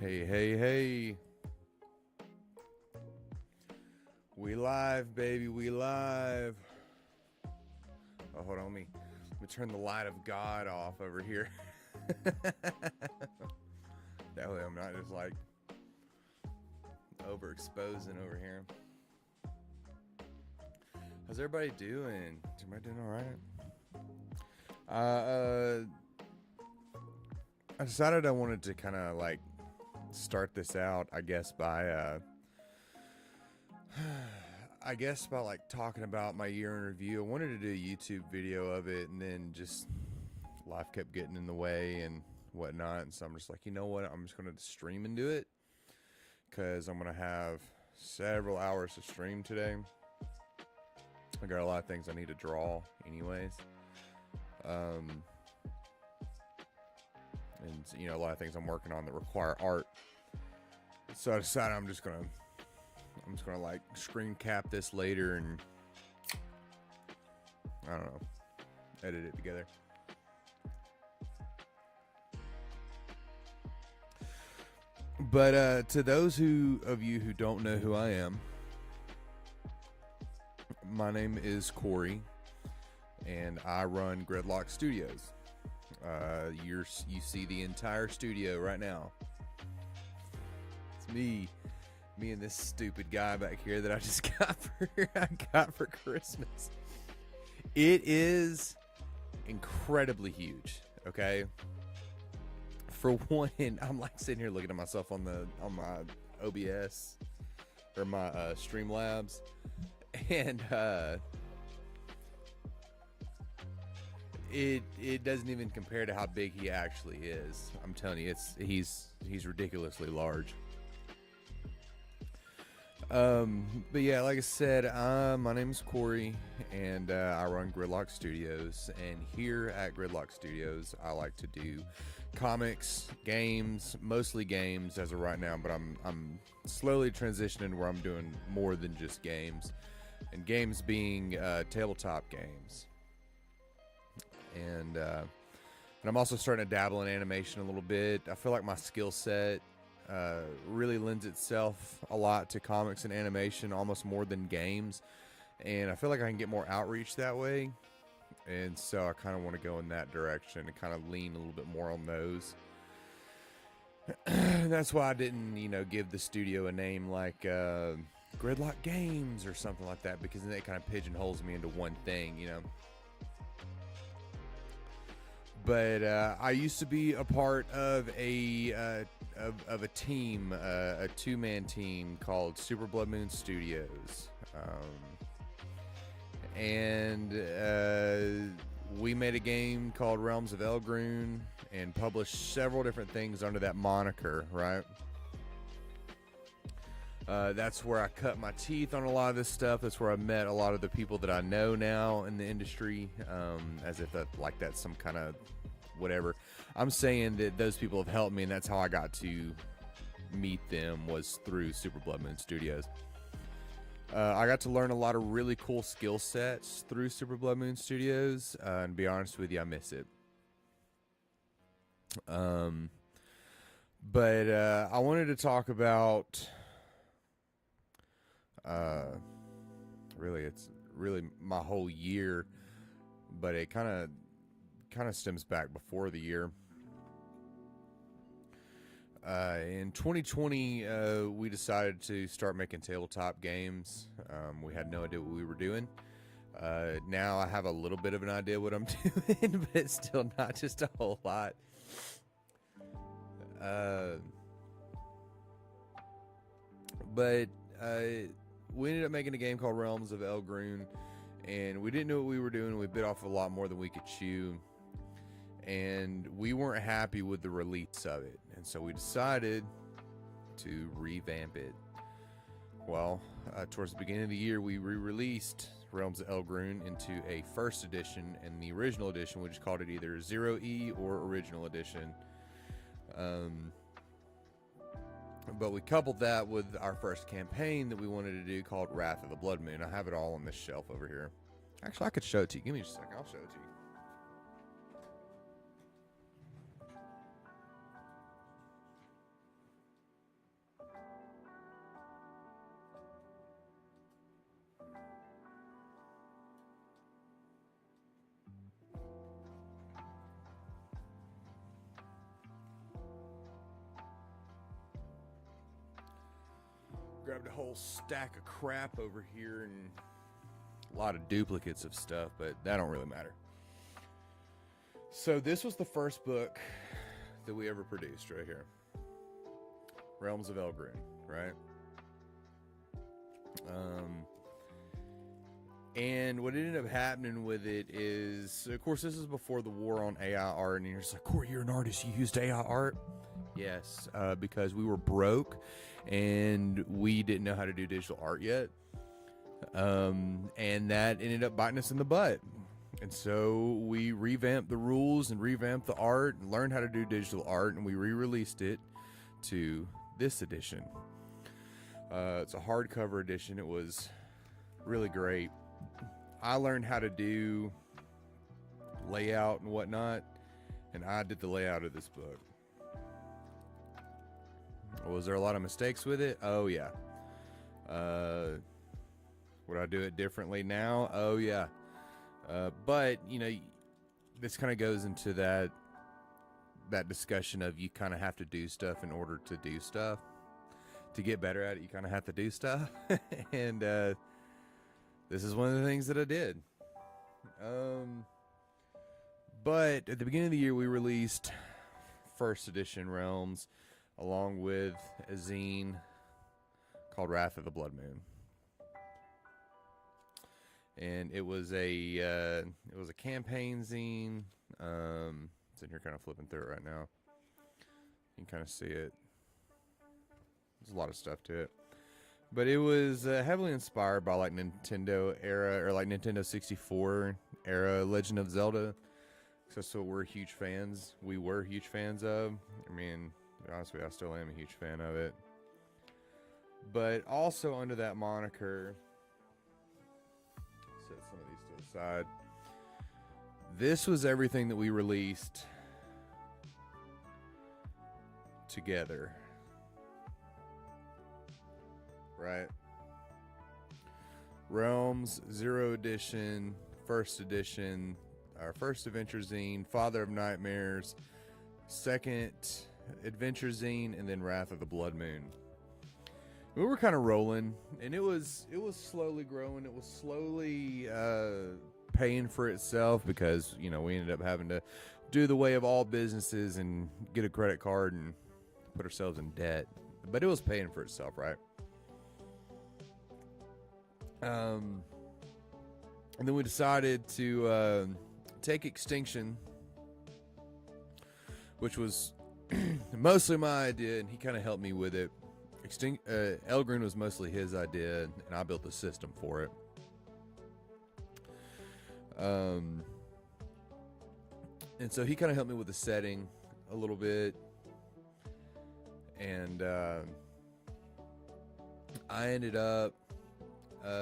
Hey, hey, hey. We live, baby. We live. Oh, hold on. Let me turn the light of God off over here. That way I'm not just like overexposing over here. How's everybody doing? Is everybody doing all right? I decided I wanted to kind of like start this out, I guess, by like talking about my year in review. I wanted to do a YouTube video of it, and then just life kept getting in the way and whatnot. And so I'm just like, you know what? I'm just going to stream and do it because I'm going to have several hours to stream today. I got a lot of things I need to draw, anyways. And you know, a lot of things I'm working on that require art. So I decided I'm just gonna like screen cap this later and I don't know, edit it together. But to those of you who don't know who I am, my name is Corey, and I run Gridlock Studios. You see the entire studio right now. It's me and this stupid guy back here that I just got for Christmas. It is incredibly huge. Okay. For one, I'm like sitting here looking at myself on my OBS or my Streamlabs, and it doesn't even compare to how big he actually is. I'm telling you, he's ridiculously large. But yeah, like I said, my name is Corey, and I run Gridlock Studios. And here at Gridlock Studios, I like to do comics, games, mostly games as of right now. But I'm slowly transitioning where I'm doing more than just games, and games being tabletop games. And I'm also starting to dabble in animation a little bit. I feel like my skill set really lends itself a lot to comics and animation, almost more than games. And I feel like I can get more outreach that way. And so I kind of want to go in that direction and kind of lean a little bit more on those. That's why I didn't, give the studio a name like Gridlock Games or something like that, because then it kind of pigeonholes me into one thing, But I used to be a part of a team, a two-man team called Super Blood Moon Studios, and we made a game called Realms of Elgrune and published several different things under that moniker, right? That's where I cut my teeth on a lot of this stuff. That's where I met a lot of the people that I know now in the industry, as if that's some kind of whatever. I'm saying that those people have helped me, and that's how I got to meet them, was through Super Blood Moon Studios. I got to learn a lot of really cool skill sets through Super Blood Moon Studios, and to be honest with you, I miss it. But I wanted to talk about it's really my whole year, but it kind of stems back before the year. In 2020, we decided to start making tabletop games. We had no idea what we were doing. Now I have a little bit of an idea what I'm doing, but it's still not just a whole lot. But we ended up making a game called Realms of Elgrune, and we didn't know what we were doing. We bit off a lot more than we could chew, and we weren't happy with the release of it, and so we decided to revamp it. Well, towards the beginning of the year, we re-released Realms of Elgrune into a first edition, and the original edition, we just called it either 0E or Original Edition. But we coupled that with our first campaign that we wanted to do called Wrath of the Blood Moon. I have it all on this shelf over here. Actually, I could show it to you. Give me just a second. I'll show it to you. Grabbed a whole stack of crap over here and a lot of duplicates of stuff, but that don't really matter. So this was the first book that we ever produced right here. Realms of Elgrune, right? And what ended up happening with it is, of course, this is before the war on AI art, and you're just like, Corey, you're an artist, you used AI art? Yes, because we were broke, and we didn't know how to do digital art yet, and that ended up biting us in the butt. And so we revamped the rules and revamped the art and learned how to do digital art, and we re-released it to this edition. It's a hardcover edition. It was really great. I learned how to do layout and whatnot, and I did the layout of this book. Was there a lot of mistakes with it? Oh yeah. Would I do it differently now? Oh yeah. But you know, this kind of goes into that discussion of you kind of have to do stuff in order to do stuff. To get better at it, you kind of have to do stuff. And this is one of the things that I did. But at the beginning of the year, we released first edition Realms along with a zine called Wrath of the Blood Moon. And it was a campaign zine. It's in here kind of flipping through it right now. You can kind of see it. There's a lot of stuff to it. But it was heavily inspired by like Nintendo era, or like Nintendo 64 era Legend of Zelda. So we're huge fans. We were huge fans of. I mean, honestly, I still am a huge fan of it. But also under that moniker, set some of these to the side. This was everything that we released together. Right? Realms, Zero Edition, First Edition, our first adventure zine, Father of Nightmares, second adventure zine, and then Wrath of the Blood Moon. We were kind of rolling, and it was slowly growing. It was slowly paying for itself because, you know, we ended up having to do the way of all businesses and get a credit card and put ourselves in debt. But it was paying for itself, right? And then we decided to take Extinction, which was mostly my idea, and he kind of helped me with it. Elgrune was mostly his idea, and I built the system for it. And so he kind of helped me with the setting a little bit, and I ended up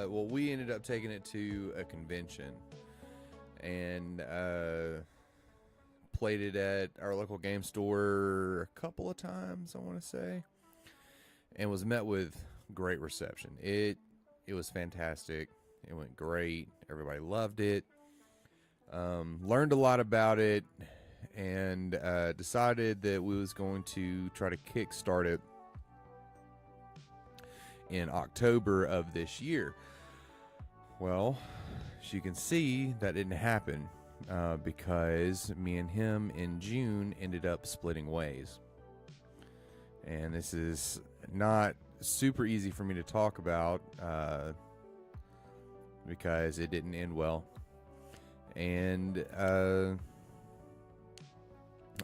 we ended up taking it to a convention and played it at our local game store a couple of times, I want to say, and was met with great reception. It was fantastic. It went great. Everybody loved it. Learned a lot about it, and decided that we was going to try to kickstart it in October of this year. Well, as you can see, that didn't happen because me and him in June ended up splitting ways. And this is not super easy for me to talk about because it didn't end well. And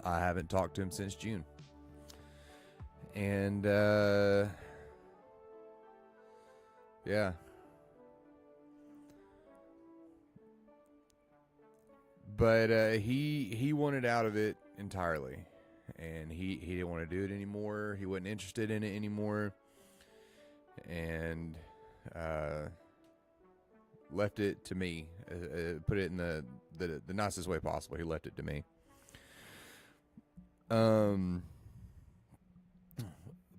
I haven't talked to him since June. And yeah. But he wanted out of it entirely. And he didn't want to do it anymore. He wasn't interested in it anymore. And left it to me. Put it in the nicest way possible. He left it to me.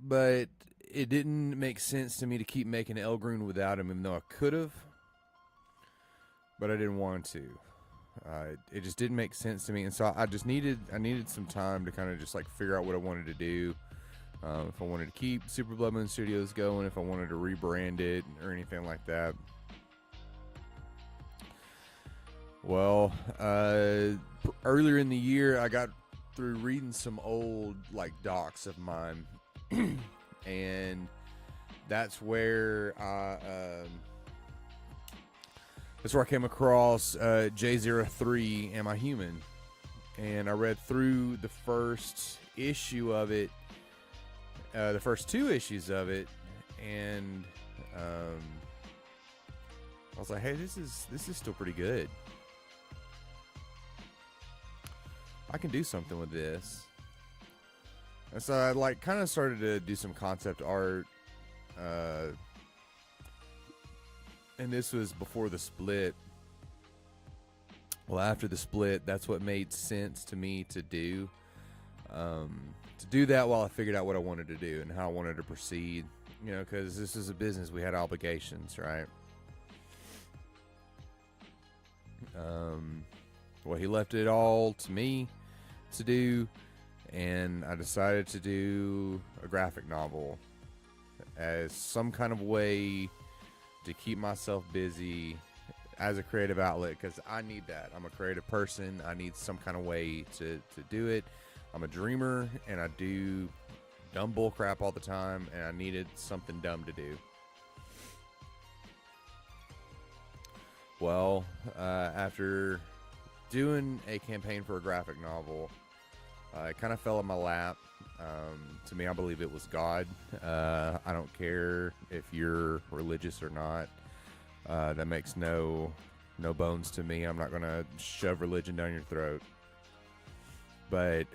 But it didn't make sense to me to keep making Elgrune without him, even though I could have. But I didn't want to. It just didn't make sense to me, and so I needed some time to kind of just like figure out what I wanted to do. if I wanted to keep Super Blood Moon Studios going, if I wanted to rebrand it or anything like that. Well, earlier in the year, I got through reading some old docs of mine, and that's where I came across J03 Am I Human? And I read through the first issue of it, the first 2 issues of it, and I was like, hey, this is still pretty good. I can do something with this. And so I kind of started to do some concept art. And this was before the split. Well, after the split, that's what made sense to me to do. To do that while I figured out what I wanted to do and how I wanted to proceed. You know, because this is a business. We had obligations, right? Well, he left it all to me to do, and I decided to do a graphic novel as some kind of way to keep myself busy as a creative outlet, because I need that. I'm a creative person. I need some kind of way to do it. I'm a dreamer, and I do dumb bull crap all the time, and I needed something dumb to do. Well, after doing a campaign for a graphic novel, it kind of fell in my lap. To me, I believe it was God. I don't care if you're religious or not. That makes no bones to me. I'm not going to shove religion down your throat. But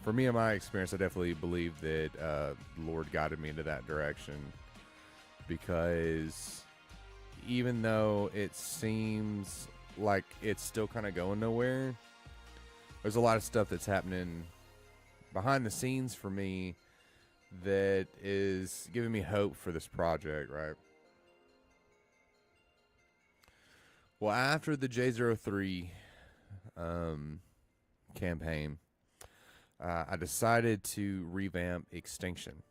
for me, in my experience, I definitely believe that the Lord guided me into that direction. Because even though it seems like it's still kind of going nowhere, there's a lot of stuff that's happening behind the scenes for me that is giving me hope for this project, right? Well, after the J03 campaign, I decided to revamp Extinction.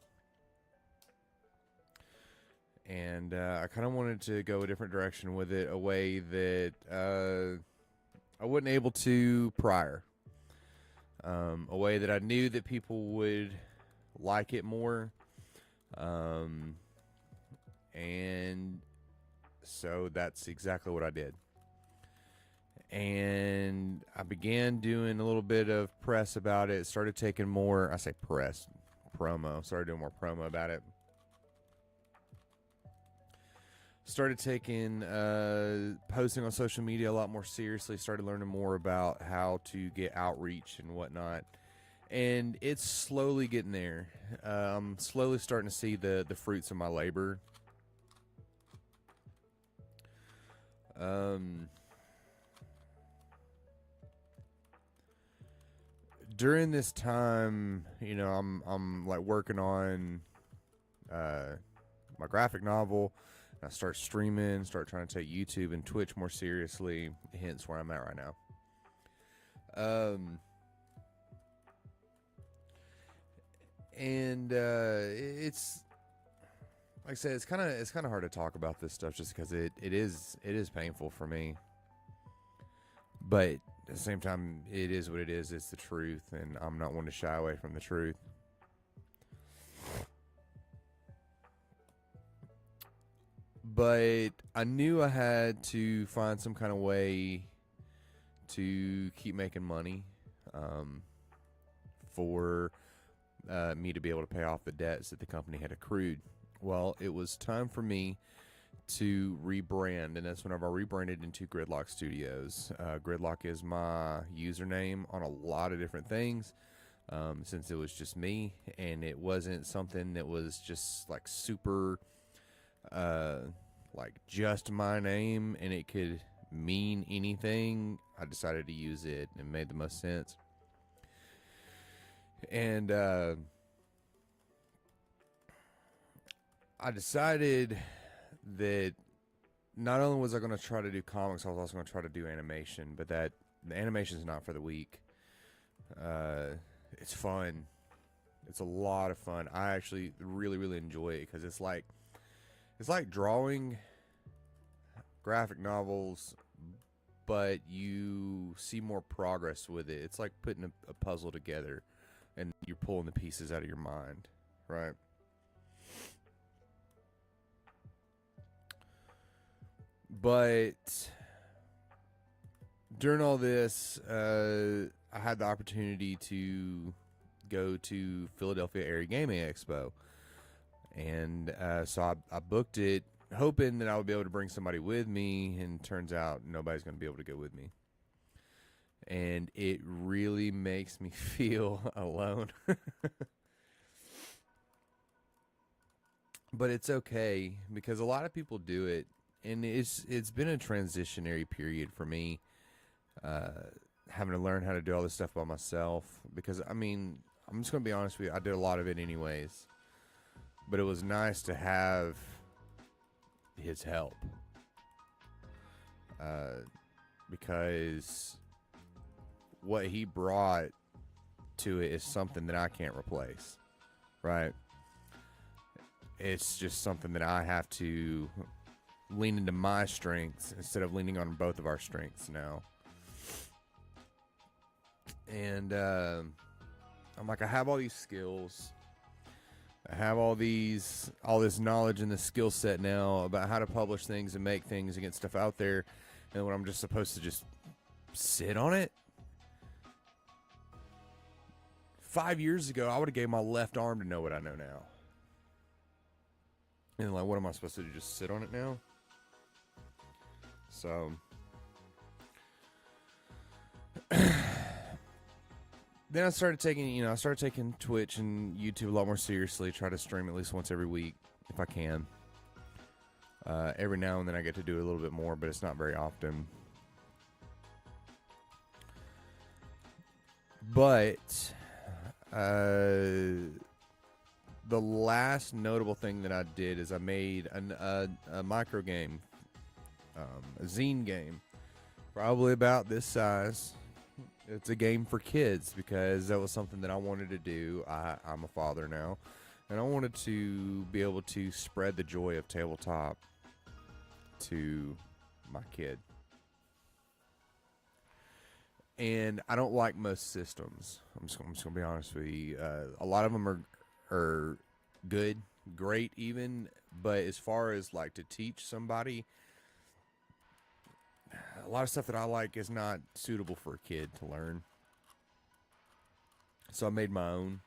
And I kind of wanted to go a different direction with it, a way that I wasn't able to prior. A way that I knew that people would like it more. And so that's exactly what I did. And I began doing a little bit of press about it. Started taking more, I say press, promo. Started doing more promo about it. Started taking posting on social media a lot more seriously. Started learning more about how to get outreach and whatnot. And it's slowly getting there. I'm slowly starting to see the fruits of my labor. During this time, you know, I'm like working on my graphic novel. I start streaming, start trying to take YouTube and Twitch more seriously, hence where I'm at right now. It's like I said, it's kind of hard to talk about this stuff just because it is painful for me. But at the same time, it is what it is. It's the truth, and I'm not one to shy away from the truth. But I knew I had to find some kind of way to keep making money for me to be able to pay off the debts that the company had accrued. Well, it was time for me to rebrand, and that's whenever I rebranded into Gridlock Studios. Gridlock is my username on a lot of different things, since it was just me, and it wasn't something that was just like super like just my name and it could mean anything. I decided to use it, and it made the most sense. And I decided that not only was I going to try to do comics, I was also going to try to do animation, but that the animation is not for the weak. It's fun. It's a lot of fun. I actually really, really enjoy it because it's like drawing graphic novels, but you see more progress with it. It's like putting a puzzle together, and you're pulling the pieces out of your mind, right? But during all this, I had the opportunity to go to Philadelphia Area Gaming Expo, and so I booked it, hoping that I would be able to bring somebody with me, and turns out nobody's going to be able to go with me, and it really makes me feel alone. But it's okay because a lot of people do it, and it's been a transitionary period for me, uh, having to learn how to do all this stuff by myself. Because I mean, I'm just gonna be honest with you, I did a lot of it anyways, but it was nice to have his help, because what he brought to it is something that I can't replace, right? It's just something that I have to lean into my strengths instead of leaning on both of our strengths now. And I'm like, I have all these skills. I have all this knowledge and this skill set now about how to publish things and make things and get stuff out there. And when I'm just supposed to just sit on it. 5 years ago, I would have gave my left arm to know what I know now. And like, what am I supposed to do? Just sit on it now? So then I started taking Twitch and YouTube a lot more seriously. Try to stream at least once every week if I can. Every now and then I get to do a little bit more, but it's not very often. But the last notable thing that I did is I made a micro game, a zine game, probably about this size. It's a game for kids because that was something that I wanted to do. I'm a father now, and I wanted to be able to spread the joy of tabletop to my kid. And I don't like most systems. I'm just going to be honest with you. A lot of them are good, great even, but as far as like to teach somebody, a lot of stuff that I like is not suitable for a kid to learn. So I made my own.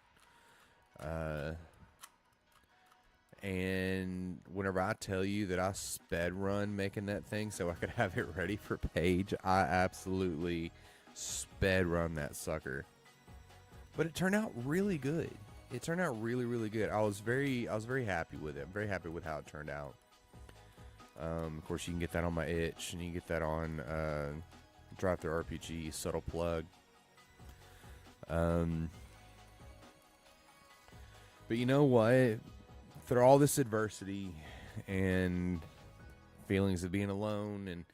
And whenever I tell you that I sped run making that thing so I could have it ready for Paige, I absolutely sped run that sucker. But it turned out really good. It turned out really, really good. I was very happy with it. I'm very happy with how it turned out. Of course, you can get that on my itch, and you can get that on Drive-Thru RPG, Subtle Plug. But you know what? Through all this adversity and feelings of being alone, and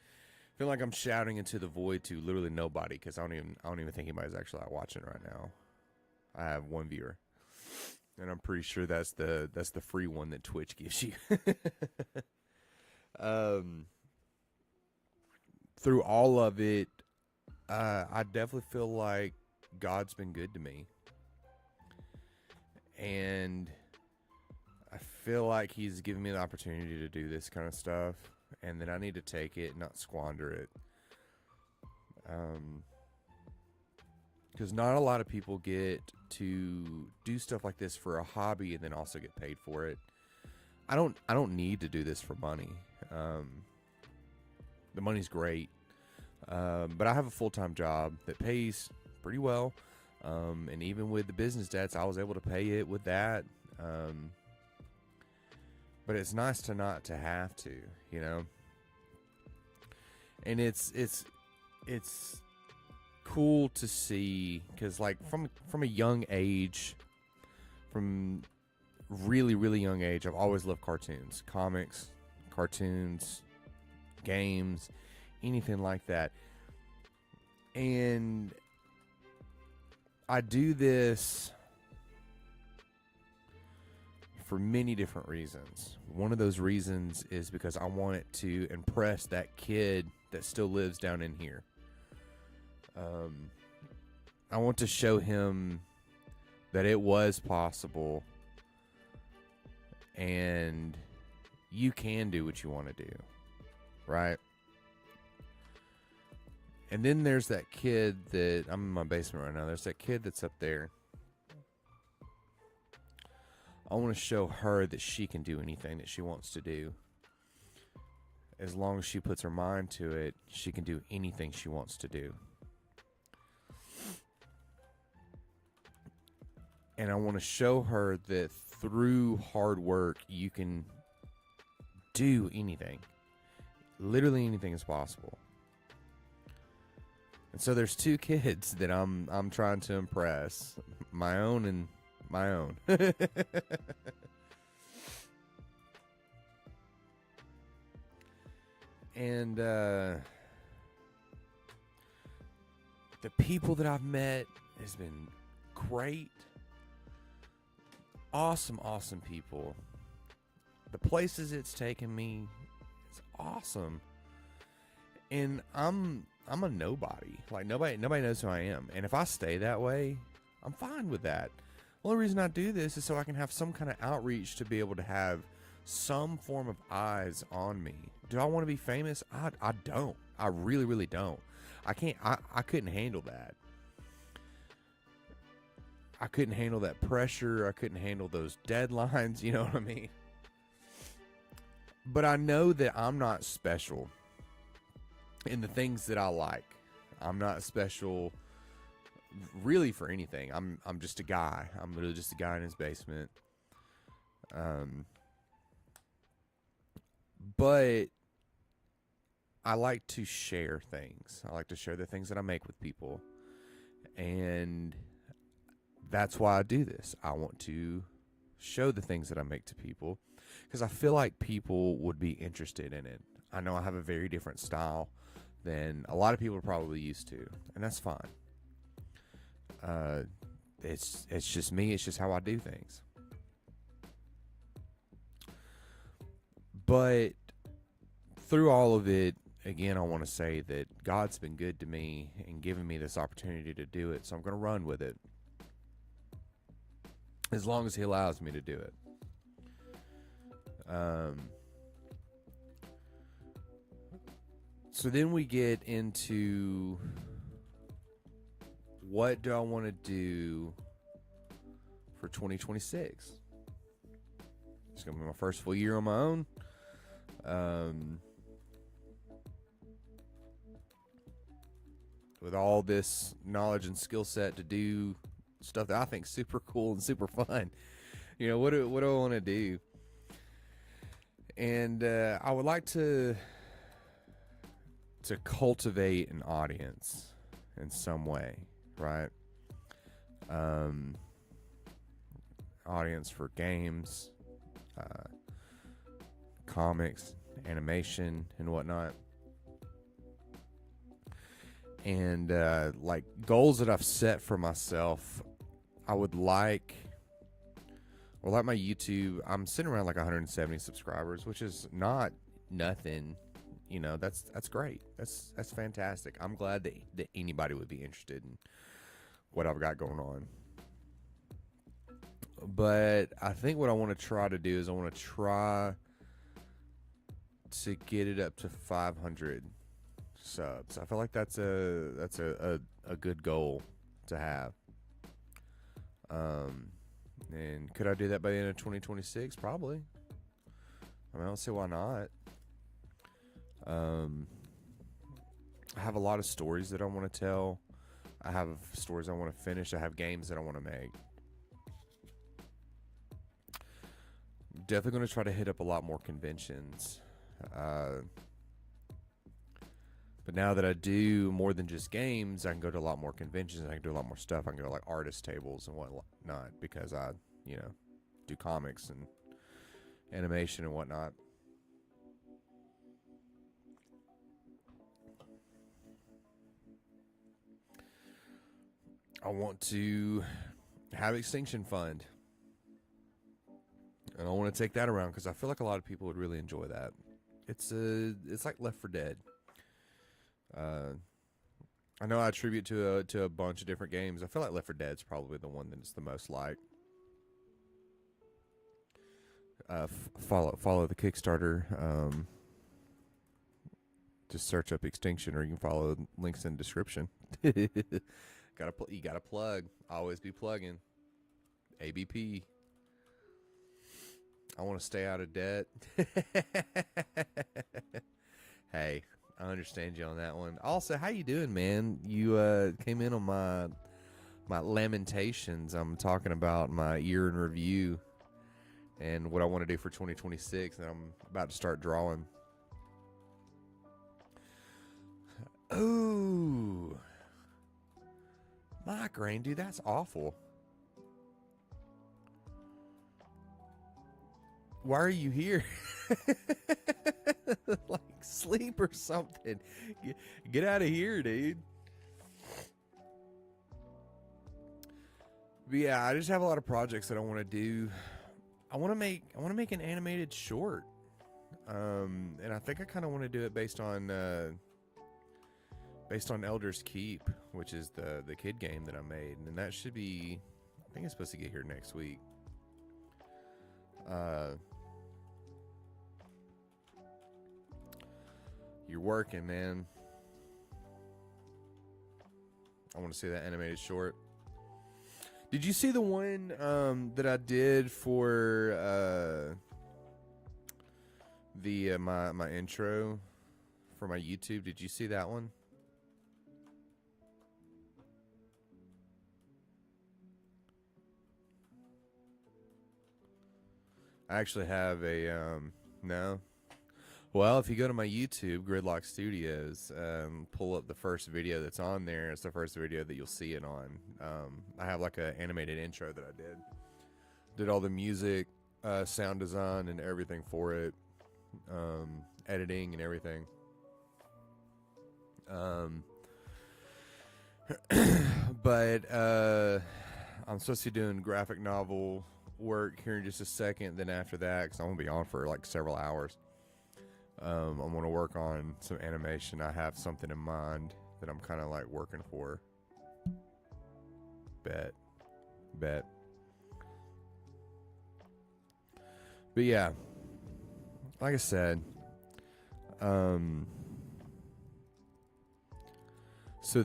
feel like I'm shouting into the void to literally nobody, because I don't even think anybody's actually watching right now. I have one viewer, and I'm pretty sure that's the free one that Twitch gives you. Through all of it, I definitely feel like God's been good to me, and I feel like He's given me the opportunity to do this kind of stuff, and that I need to take it, not squander it. Because not a lot of people get to do stuff like this for a hobby and then also get paid for it. I don't need to do this for money. The money's great, but I have a full-time job that pays pretty well, and even with the business debts, I was able to pay it with that. But it's nice to not to have to, you know. And it's cool to see, because like from a young age, from really, really young age, I've always loved cartoons, comics, cartoons, games, anything like that. And I do this for many different reasons. One of those reasons is because I want it to impress that kid that still lives down in here. I want to show him that it was possible and you can do what you want to do, right? And then there's that kid that, I'm in my basement right now, there's that kid that's up there. I want to show her that she can do anything that she wants to do. As long as she puts her mind to it, she can do anything she wants to do. And I want to show her that through hard work, you can do anything. Literally anything is possible. And so there's two kids that I'm trying to impress. My own and my own. And the people that I've met has been great. Awesome people. The places it's taken me is awesome. And I'm a nobody. Like nobody knows who I am. And if I stay that way, I'm fine with that. The only reason I do this is so I can have some kind of outreach to be able to have some form of eyes on me. Do I want to be famous? I don't. I really don't. I can't. I couldn't handle that. I couldn't handle that pressure. I couldn't handle those deadlines. You know what I mean? But I know that I'm not special in the things that I like. I'm not special really for anything. I'm just a guy. I'm literally just a guy in his basement. But I like to share things. I like to share the things that I make with people. And that's why I do this. I want to show the things that I make to people because I feel like people would be interested in it. I know I have a very different style than a lot of people are probably used to, and that's fine. It's just me. It's just how I do things. But through all of it, again, I want to say that God's been good to me and given me this opportunity to do it, so I'm going to run with it. As long as he allows me to do it. So then we get into what do I want to do for 2026? It's going to be my first full year on my own. With all this knowledge and skill set to do stuff that I think is super cool and super fun. You know, what do I want to do? And I would like to cultivate an audience in some way, right? Audience for games, comics, animation, and whatnot. And like goals that I've set for myself, I would like my YouTube. I'm sitting around like 170 subscribers, which is not nothing. You know, that's great. That's fantastic. I'm glad that anybody would be interested in what I've got going on. But I think what I want to try to do is I want to try to get it up to 500 subs. I feel like that's a good goal to have. And could I do that by the end of 2026? Probably. I mean, I don't see why not. I have a lot of stories that I want to tell. I have stories I want to finish. I have games that I want to make. Definitely going to try to hit up a lot more conventions. But now that I do more than just games, I can go to a lot more conventions. I can do a lot more stuff. I can go to like artist tables and whatnot because I, do comics and animation and whatnot. I want to have Extinction Fund. And I want to take that around because I feel like a lot of people would really enjoy that. It's like Left 4 Dead. I know I attribute to a bunch of different games. I feel like Left 4 Dead's probably the one that's the most like. Follow the Kickstarter. Just search up Extinction, or you can follow links in the description. You gotta plug. Always be plugging. ABP. I want to stay out of debt. Hey, I understand you on that one. Also, how you doing, man? You came in on my lamentations. I'm talking about my year in review and what I want to do for 2026, and I'm about to start drawing. Ooh, migraine, dude, that's awful. Why are you here? Like sleep or something. Get out of here, dude. But yeah, I just have a lot of projects that I want to do. I want to make an animated short. And I think I kind of want to do it based on Elder's Keep, which is the kid game that I made, and that should be, I think it's supposed to get here next week. You're working, man. I want to see that animated short. Did you see the one that I did for my intro for my YouTube? Did you see that one? I actually have a no. Well, if you go to my YouTube, Gridlock Studios, pull up the first video that's on there. It's the first video that you'll see it on. I have like an animated intro that I did. Did all the music, sound design, and everything for it. Editing and everything. But I'm supposed to be doing graphic novel work here in just a second. Then after that, because I'm going to be on for like several hours. I'm going to work on some animation. I have something in mind that I'm kind of like working for. Bet. But yeah, like I said, so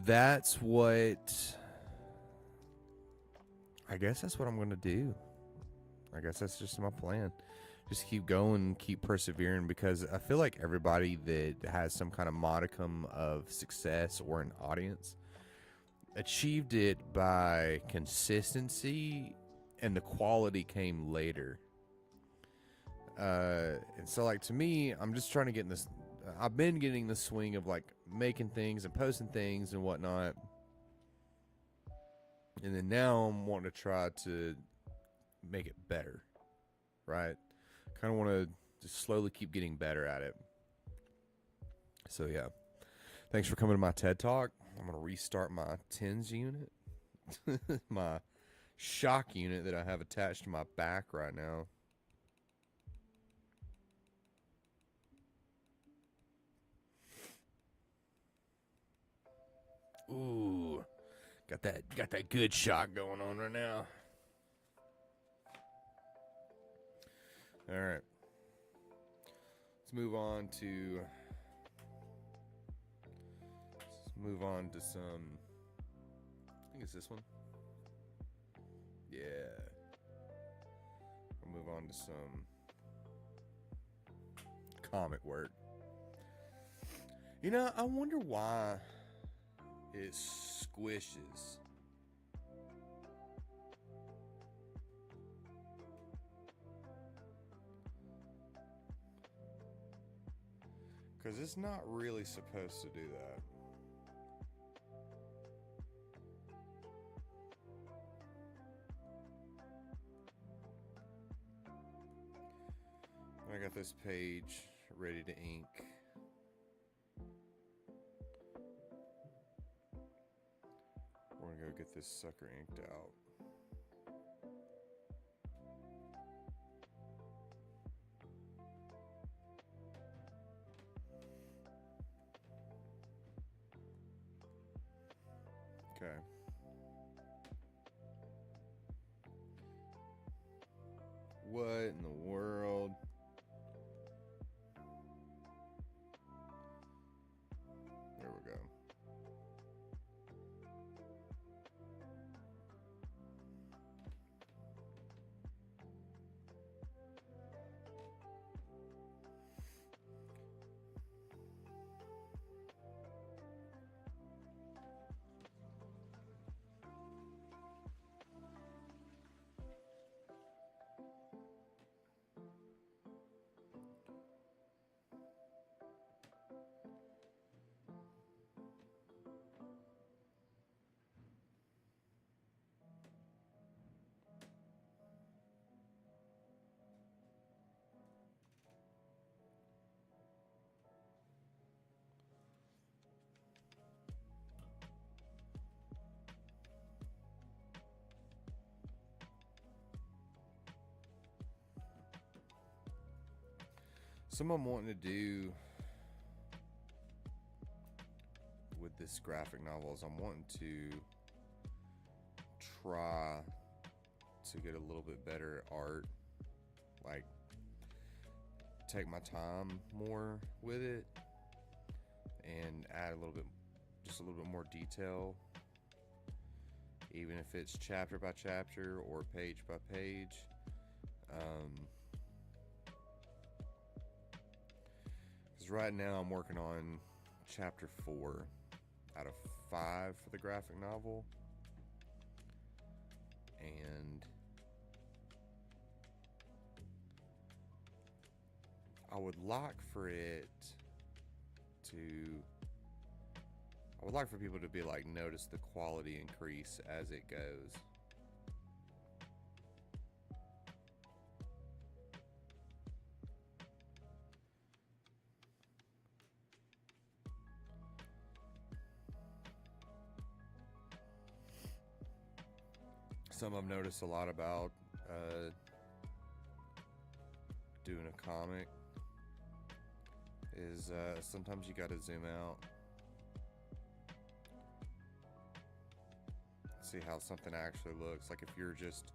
that's what, I guess that's what I'm going to do. I guess that's just my plan. Just keep going, keep persevering, because I feel like everybody that has some kind of modicum of success or an audience achieved it by consistency, and the quality came later. And so, like, to me, I'm just trying to get in this. I've been getting the swing of like making things and posting things and whatnot, and then now I'm wanting to try to make it better, right? Kind of want to just slowly keep getting better at it. So yeah, thanks for coming to my TED Talk. I'm going to restart my TENS unit, my shock unit that I have attached to my back right now. Ooh, got that good shock going on right now. All right, let's move on to some. I think it's this one. Yeah, we'll move on to some comic work. You know, I wonder why it squishes. Because it's not really supposed to do that. I got this page ready to ink. We're gonna go get this sucker inked out. Okay. What in the world? There we go. Some I'm wanting to do with this graphic novel is I'm wanting to try to get a little bit better art, like take my time more with it and add a little bit, just a little bit more detail, even if it's chapter by chapter or page by page. Because right now I'm working on chapter 4 out of 5 for the graphic novel, and I would like for people to be like, notice the quality increase as it goes. Some I've noticed a lot about doing a comic is sometimes you got to zoom out, see how something actually looks. Like if you're just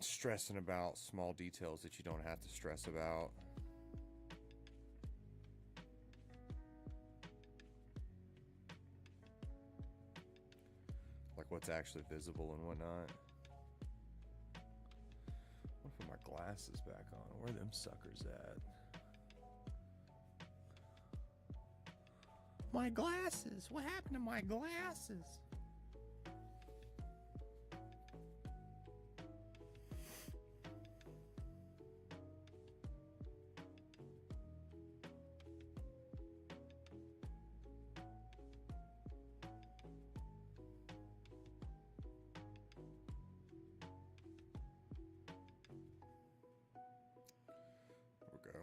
stressing about small details that you don't have to stress about. Like what's actually visible and whatnot. I'm gonna put my glasses back on. Where are them suckers at? My glasses! What happened to my glasses? There we go.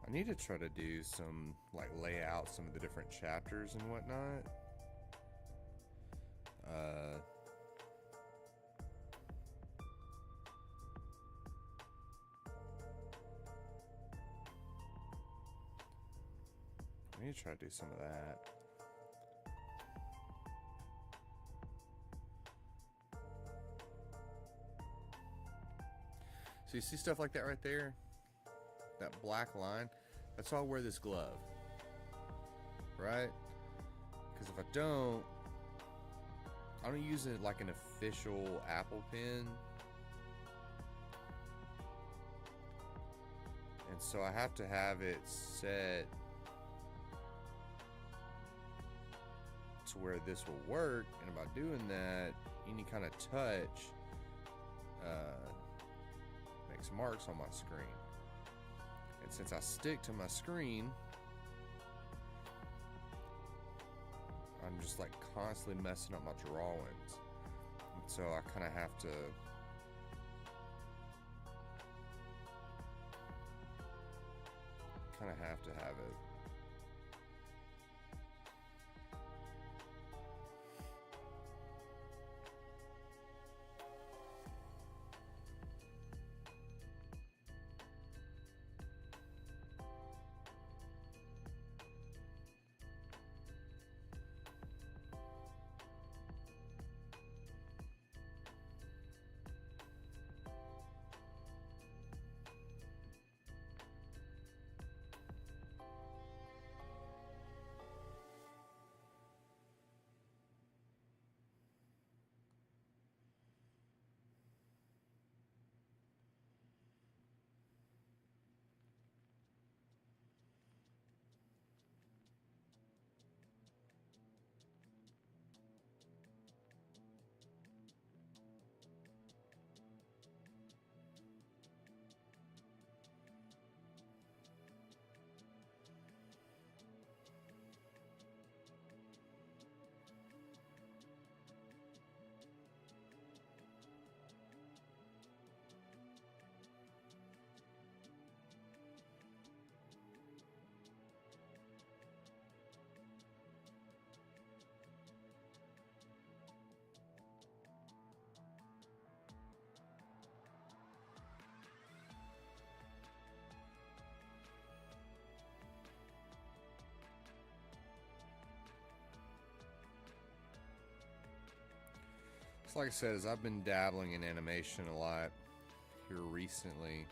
I need to try to do some, like, lay out some of the different chapters and whatnot. I need to try to do some of that. So you see stuff like that right there? That black line? That's why I wear this glove. Right? Because if I don't use it like an official Apple pen. And so I have to have it set to where this will work, and by doing that, any kind of touch makes marks on my screen. And since I stick to my screen, I'm just like constantly messing up my drawings. And so I kind of have to have it. So like I said, as I've been dabbling in animation a lot here recently,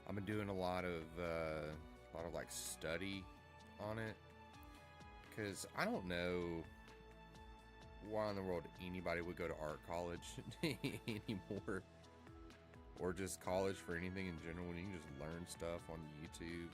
I've been doing a lot of like study on it, because I don't know why in the world anybody would go to art college anymore, or just college for anything in general, when you can just learn stuff on YouTube.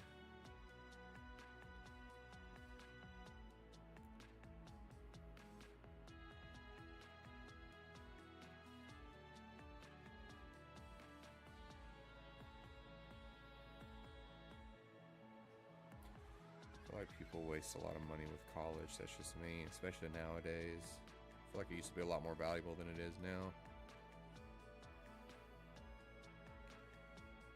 I feel like people waste a lot of money with college. That's just me, especially nowadays. I feel like it used to be a lot more valuable than it is now.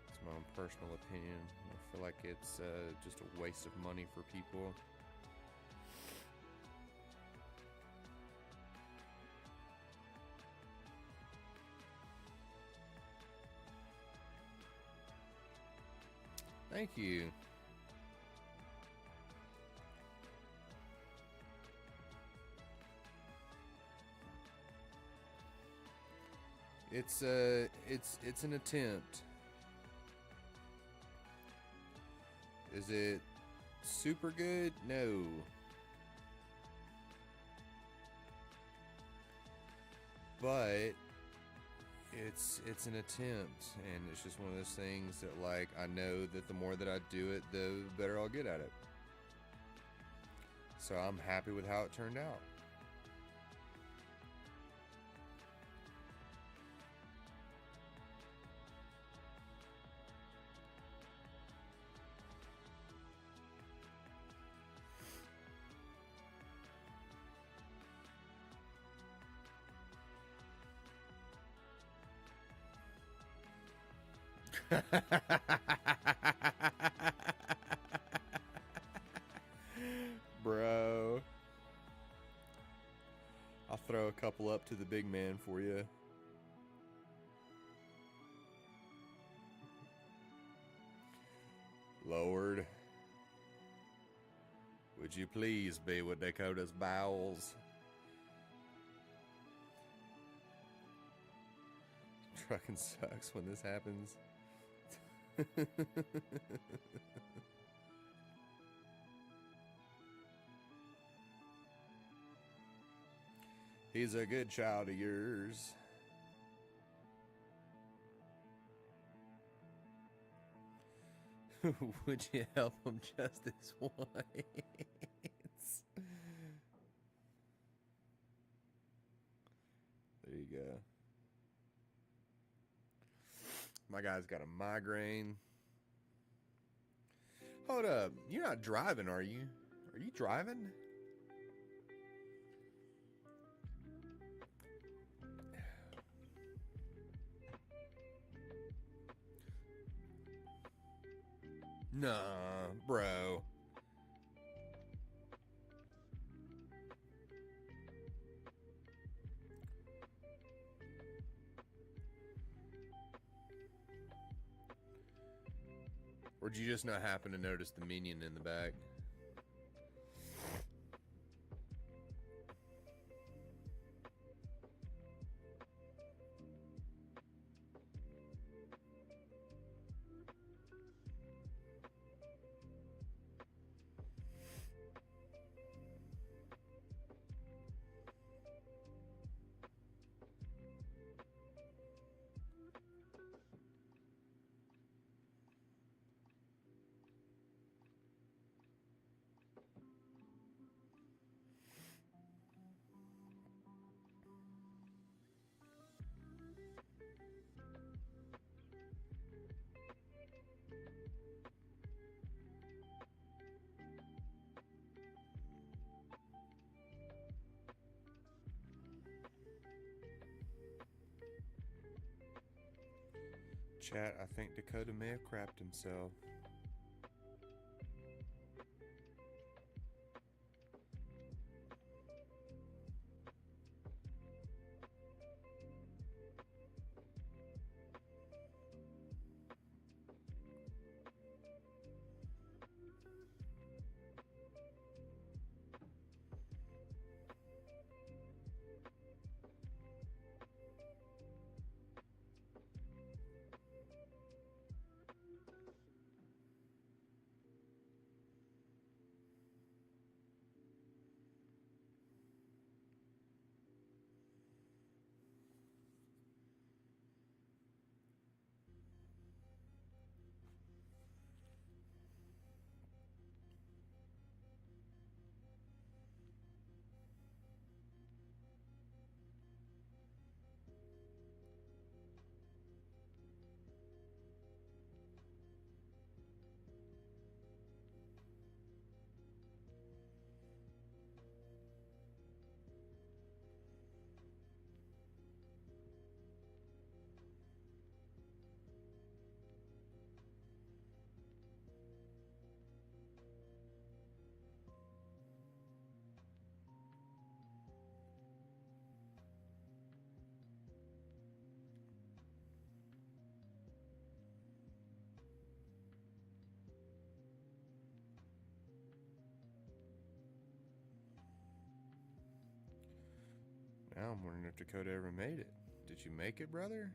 It's my own personal opinion. I feel like it's just a waste of money for people. Thank you. It's an attempt. Is it super good? No. But it's an attempt, and it's just one of those things that, like, I know that the more that I do it, the better I'll get at it. So I'm happy with how it turned out. Bro, I'll throw a couple up to the big man for you. Lord, would you please be with Dakota's bowels? Trucking sucks when this happens. He's a good child of yours. Would you help him just this once? There you go. My guy's got a migraine. Hold up. You're not driving, are you? Are you driving? Nah, bro. Or did you just not happen to notice the minion in the back? Chat, I think Dakota may have crapped himself. Now I'm wondering if Dakota ever made it. Did you make it, brother?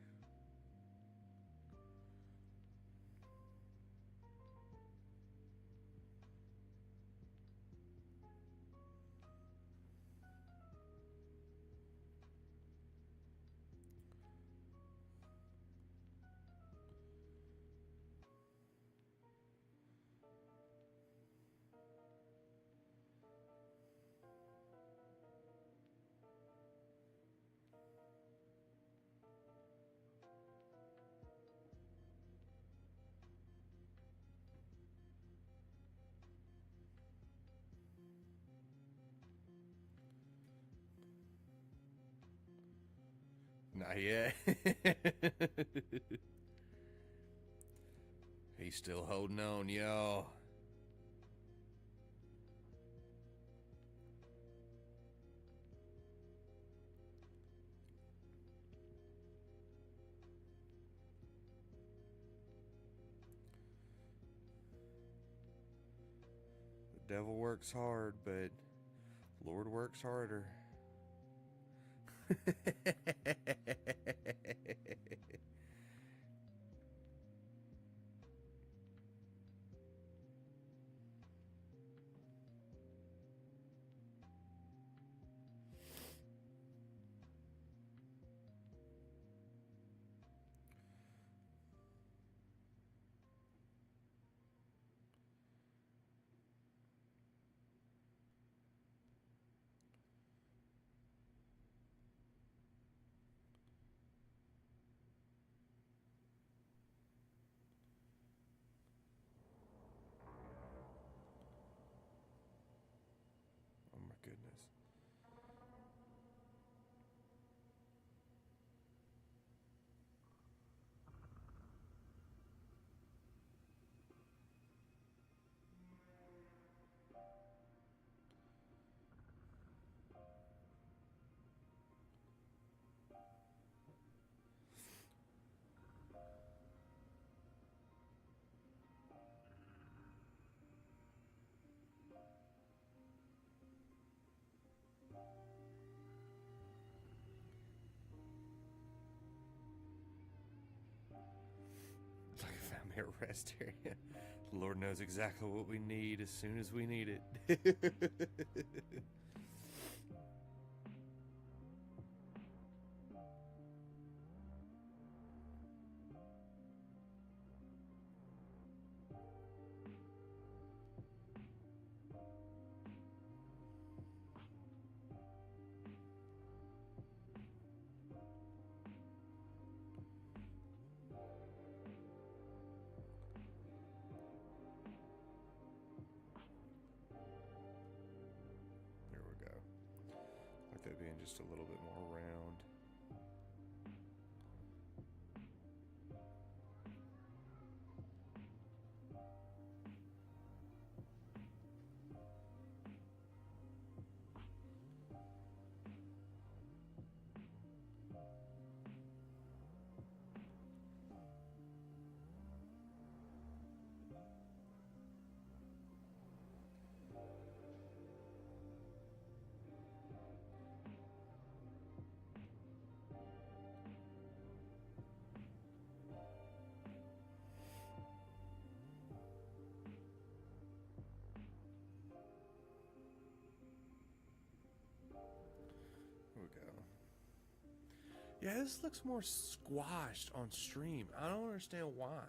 Not yet. He's still holding on, y'all. The devil works hard, but Lord works harder. nightmare rest area. The Lord knows exactly what we need as soon as we need it. There we go. Like that being just a little bit more round. There we go. Yeah, this looks more squashed on stream. I don't understand why.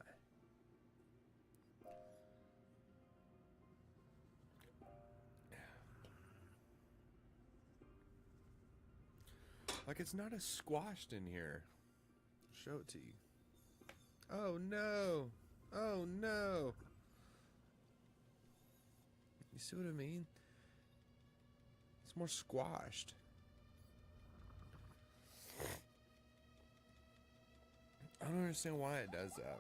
Like, it's not as squashed in here. Show it to you. Oh no. Oh no. You see what I mean? It's more squashed. I don't understand why it does that.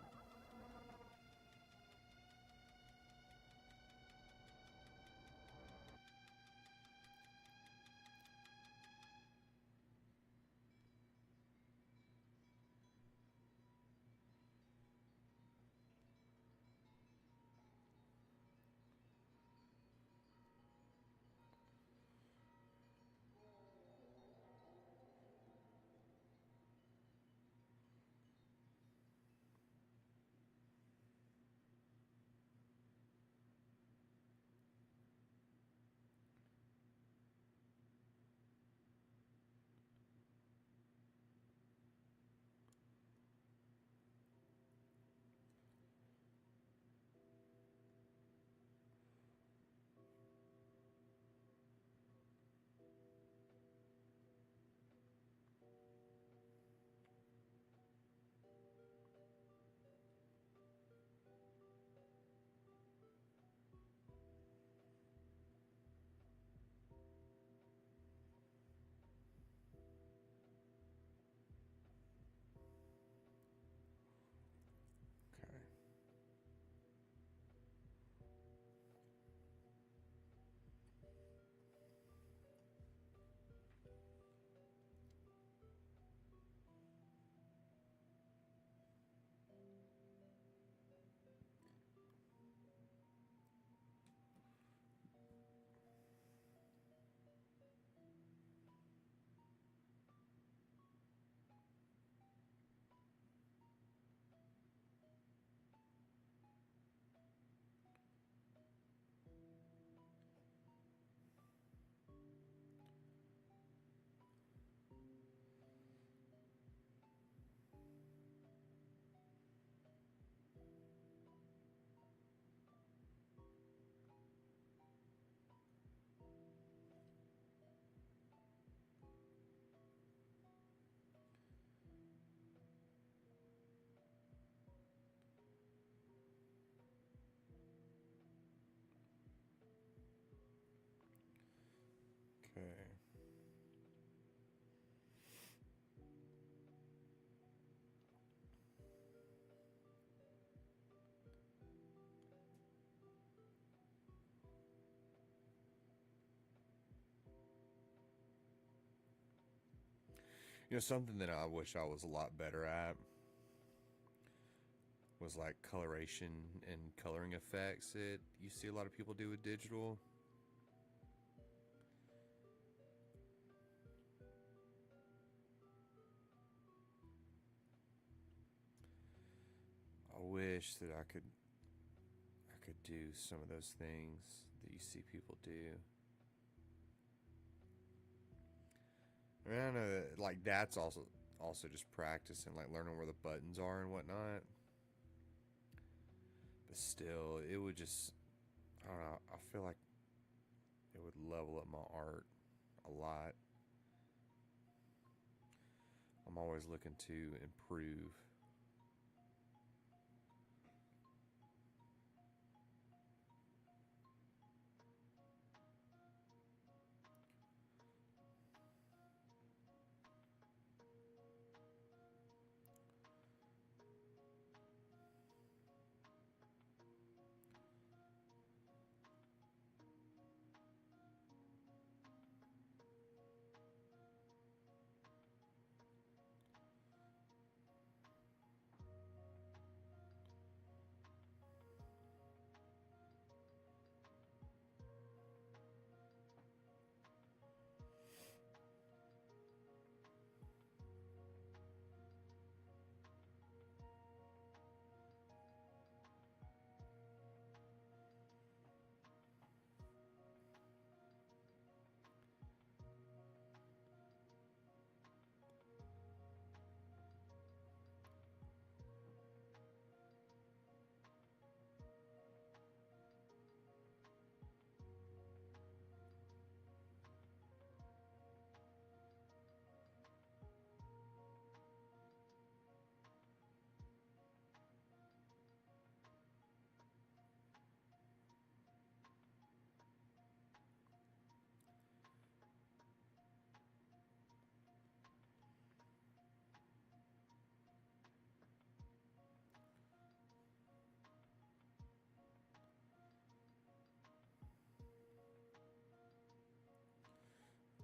Okay. Okay. You know, something that I wish I was a lot better at was like coloration and coloring effects that you see a lot of people do with digital. I wish that I could do some of those things that you see people do. I mean, I know that like that's also just practice and like learning where the buttons are and whatnot. But still, it would just, I don't know, I feel like it would level up my art a lot. I'm always looking to improve.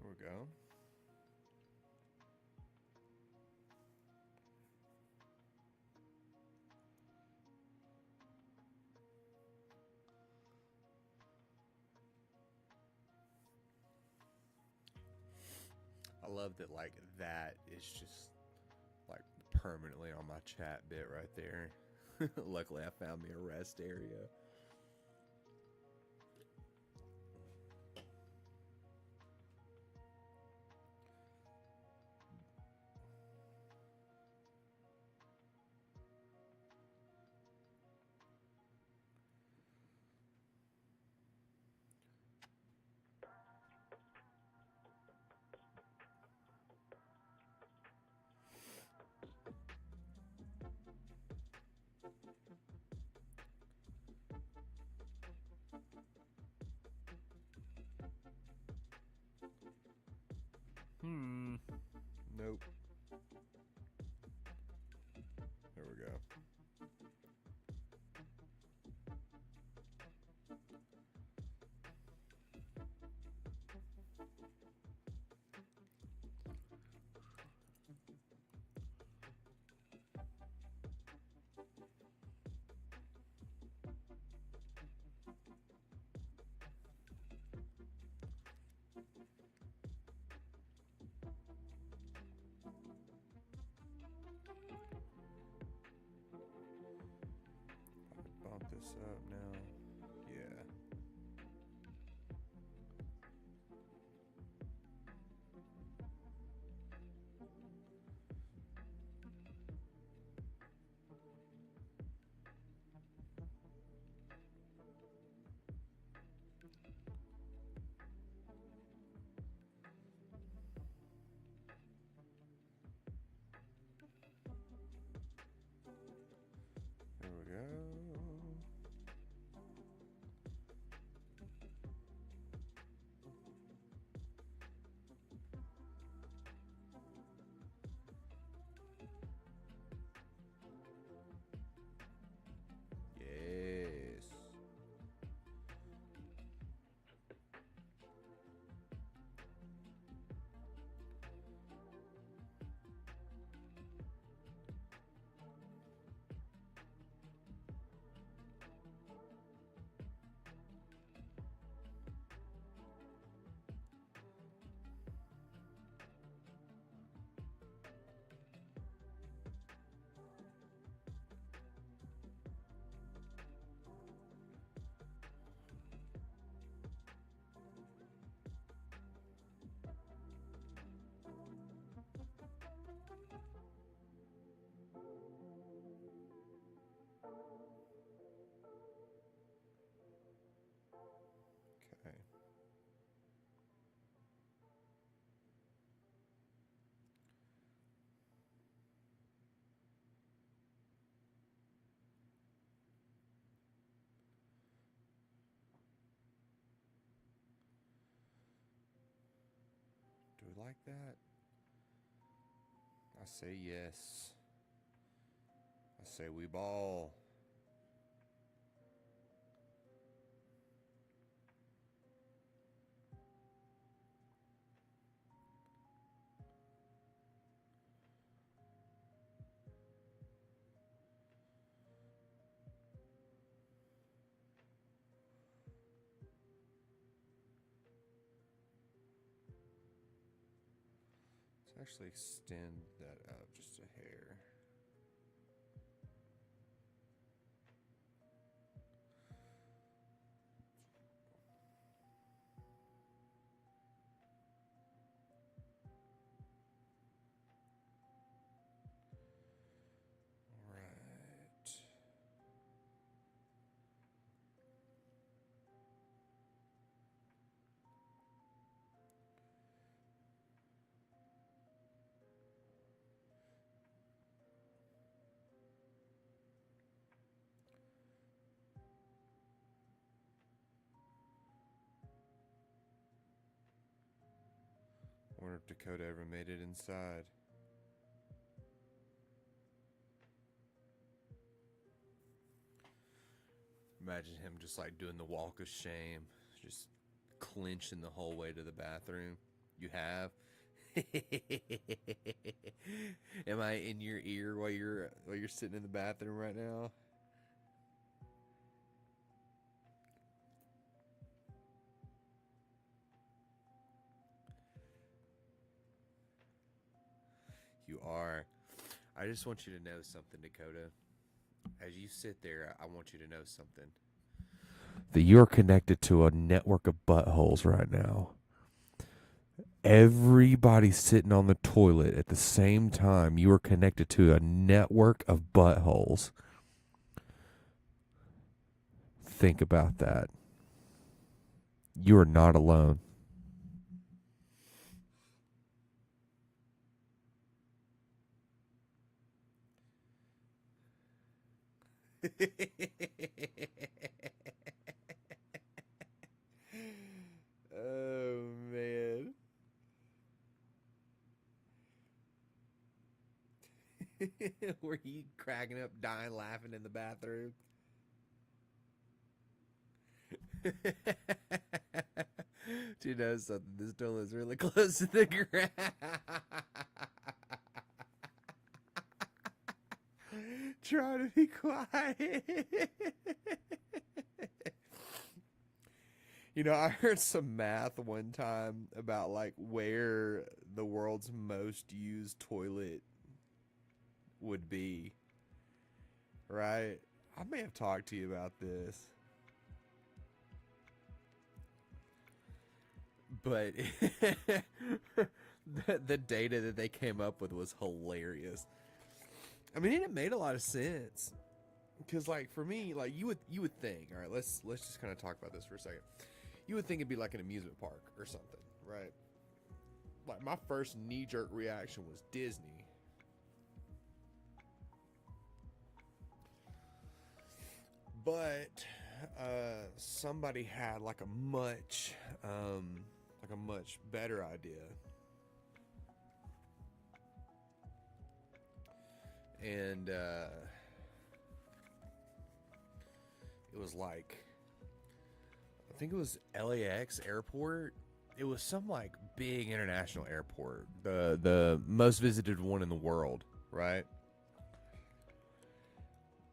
There we go. I love that like that is just like permanently on my chat bit right there. Luckily I found me a rest area. like that? I say yes. I say we ball. Let's actually extend that out just a hair. Right. I wonder if Dakota ever made it inside. Imagine him just like doing the walk of shame, just clenching the whole way to the bathroom. You have? Am I in your ear while you're sitting in the bathroom right now? You are. I just want you to know something, Dakota. As you sit there, I want you to know something. That you're connected to a network of buttholes right now. Everybody sitting on the toilet at the same time, you are connected to a network of buttholes. Think about that. You are not alone. Oh, man. Were you cracking up, dying, laughing in the bathroom? Do you know something? This toilet's really close to the ground. Try to be quiet. You know, I heard some math one time about like where the world's most used toilet would be. Right? I may have talked to you about this. But the data that they came up with was hilarious. I mean, it made a lot of sense. Because like for me, like you would think, all right, let's just kind of talk about this for a second. You would think it'd be like an amusement park or something, right? Like my first knee-jerk reaction was Disney. But somebody had like a much better idea. And it was like, I think it was LAX airport. It was some like big international airport, the most visited one in the world, right?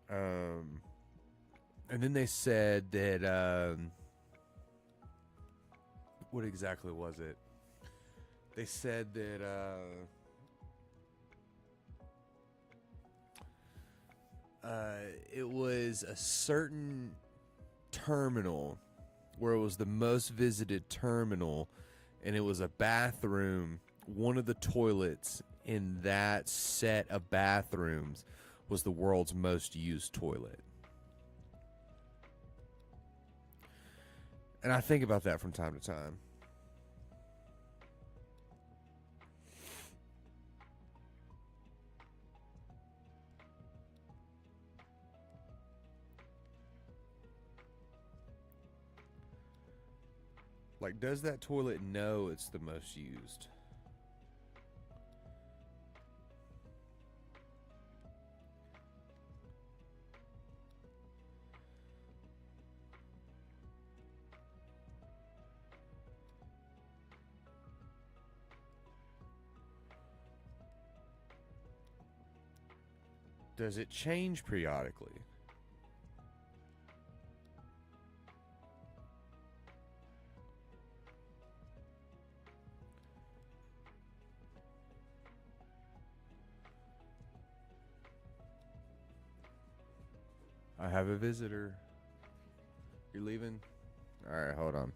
And then they said that what exactly was it? They said that it was a certain terminal where it was the most visited terminal, and it was a bathroom. One of the toilets in that set of bathrooms was the world's most used toilet. And I think about that from time to time. Like, does that toilet know it's the most used? Does it change periodically? I have a visitor. You're leaving? All right, hold on.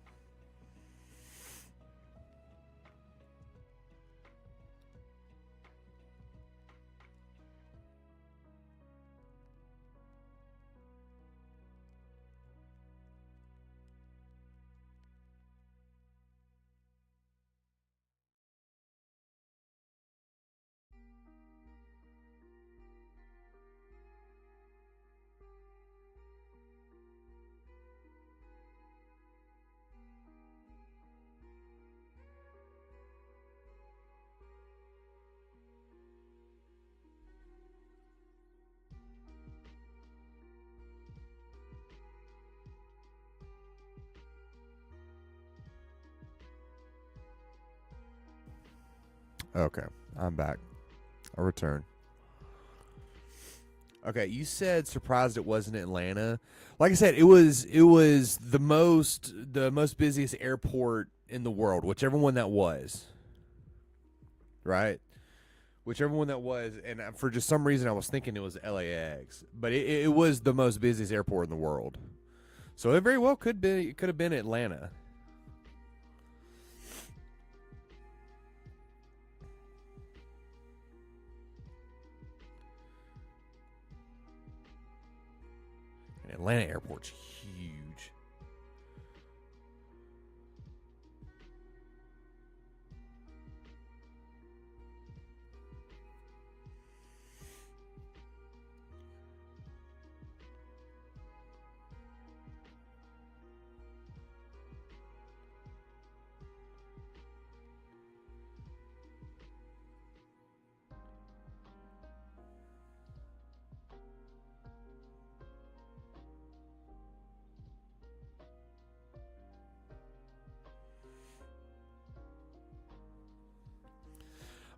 Okay, I'm back. I return. Okay, you said surprised it wasn't Atlanta. Like I said, it was the most busiest airport in the world, whichever one that was. Right? Whichever one that was, and for just some reason I was thinking it was LAX, but it was the most busiest airport in the world. So it very well could have been Atlanta. And Atlanta airport's huge.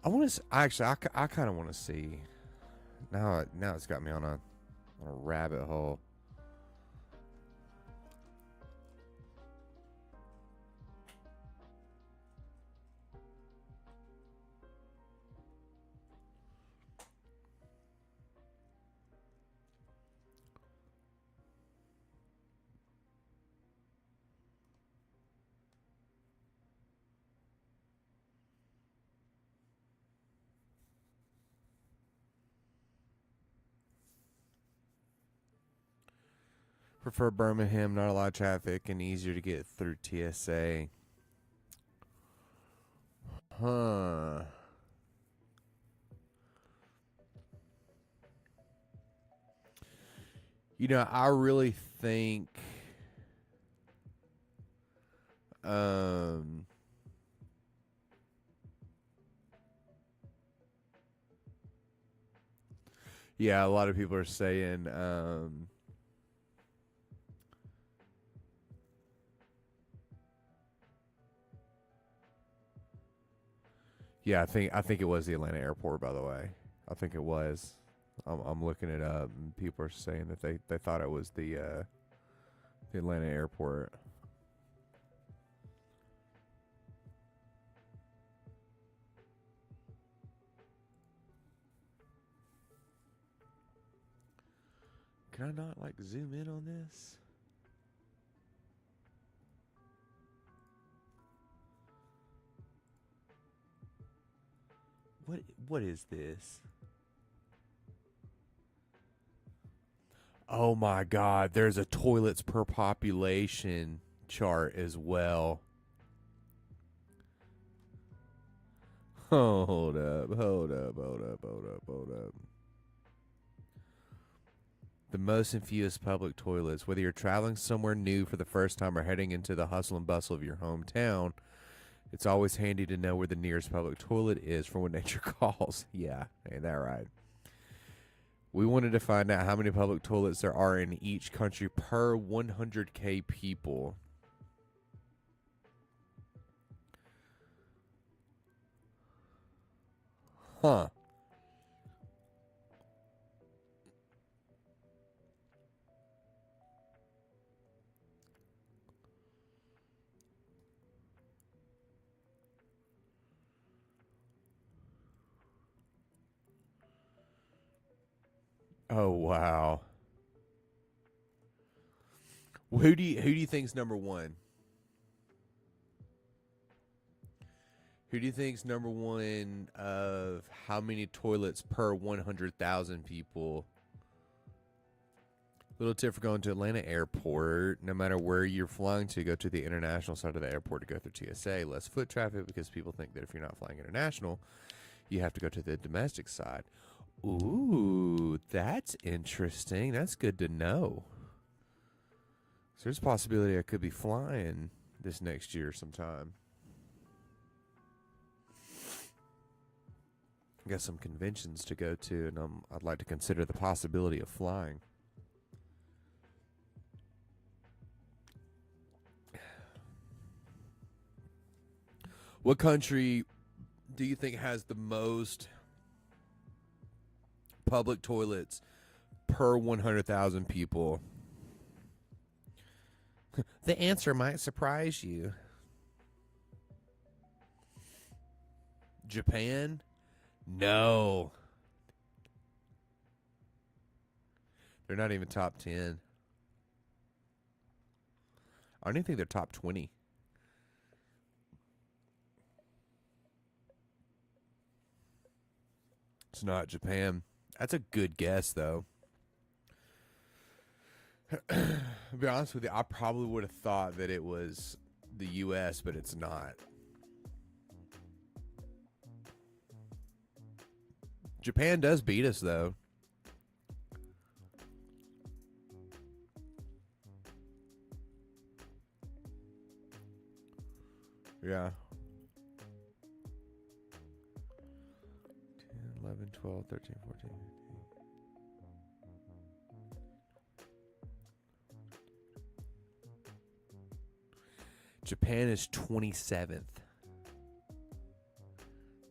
I want to actually. I kind of want to see. Now it's got me on a rabbit hole. Prefer Birmingham, not a lot of traffic and easier to get through TSA. Huh. I really think um yeah, a lot of people are saying yeah, I think it was the Atlanta airport, by the way. I think it was. I'm looking it up, and people are saying that they thought it was the Atlanta airport. Can I not like zoom in on this? What is this? Oh my god, there's a toilets per population chart as well. Hold up, hold up, hold up, hold up, hold up. The most infused public toilets, whether you're traveling somewhere new for the first time or heading into the hustle and bustle of your hometown, it's always handy to know where the nearest public toilet is for when nature calls. Yeah, ain't that right? We wanted to find out how many public toilets there are in each country per 100K people. Huh. Oh wow. Who do you think's number one? Who do you think's number one of how many toilets per 100,000 people? Little tip for going to Atlanta Airport. No matter where you're flying to, go to the international side of the airport to go through TSA. Less foot traffic because people think that if you're not flying international, you have to go to the domestic side. Ooh, that's interesting. That's good to know. So there's a possibility I could be flying this next year sometime. I got some conventions to go to, and I'd like to consider the possibility of flying. What country do you think has the most public toilets per 100,000 people? The answer might surprise you. Japan? No. They're not even top 10. I don't even think they're top 20. It's not Japan. That's a good guess, though. To be honest with you, I probably would have thought that it was the U.S., but it's not. Japan does beat us, though. Yeah. 10, 11, 12, 13, 14, 15. Japan is 27th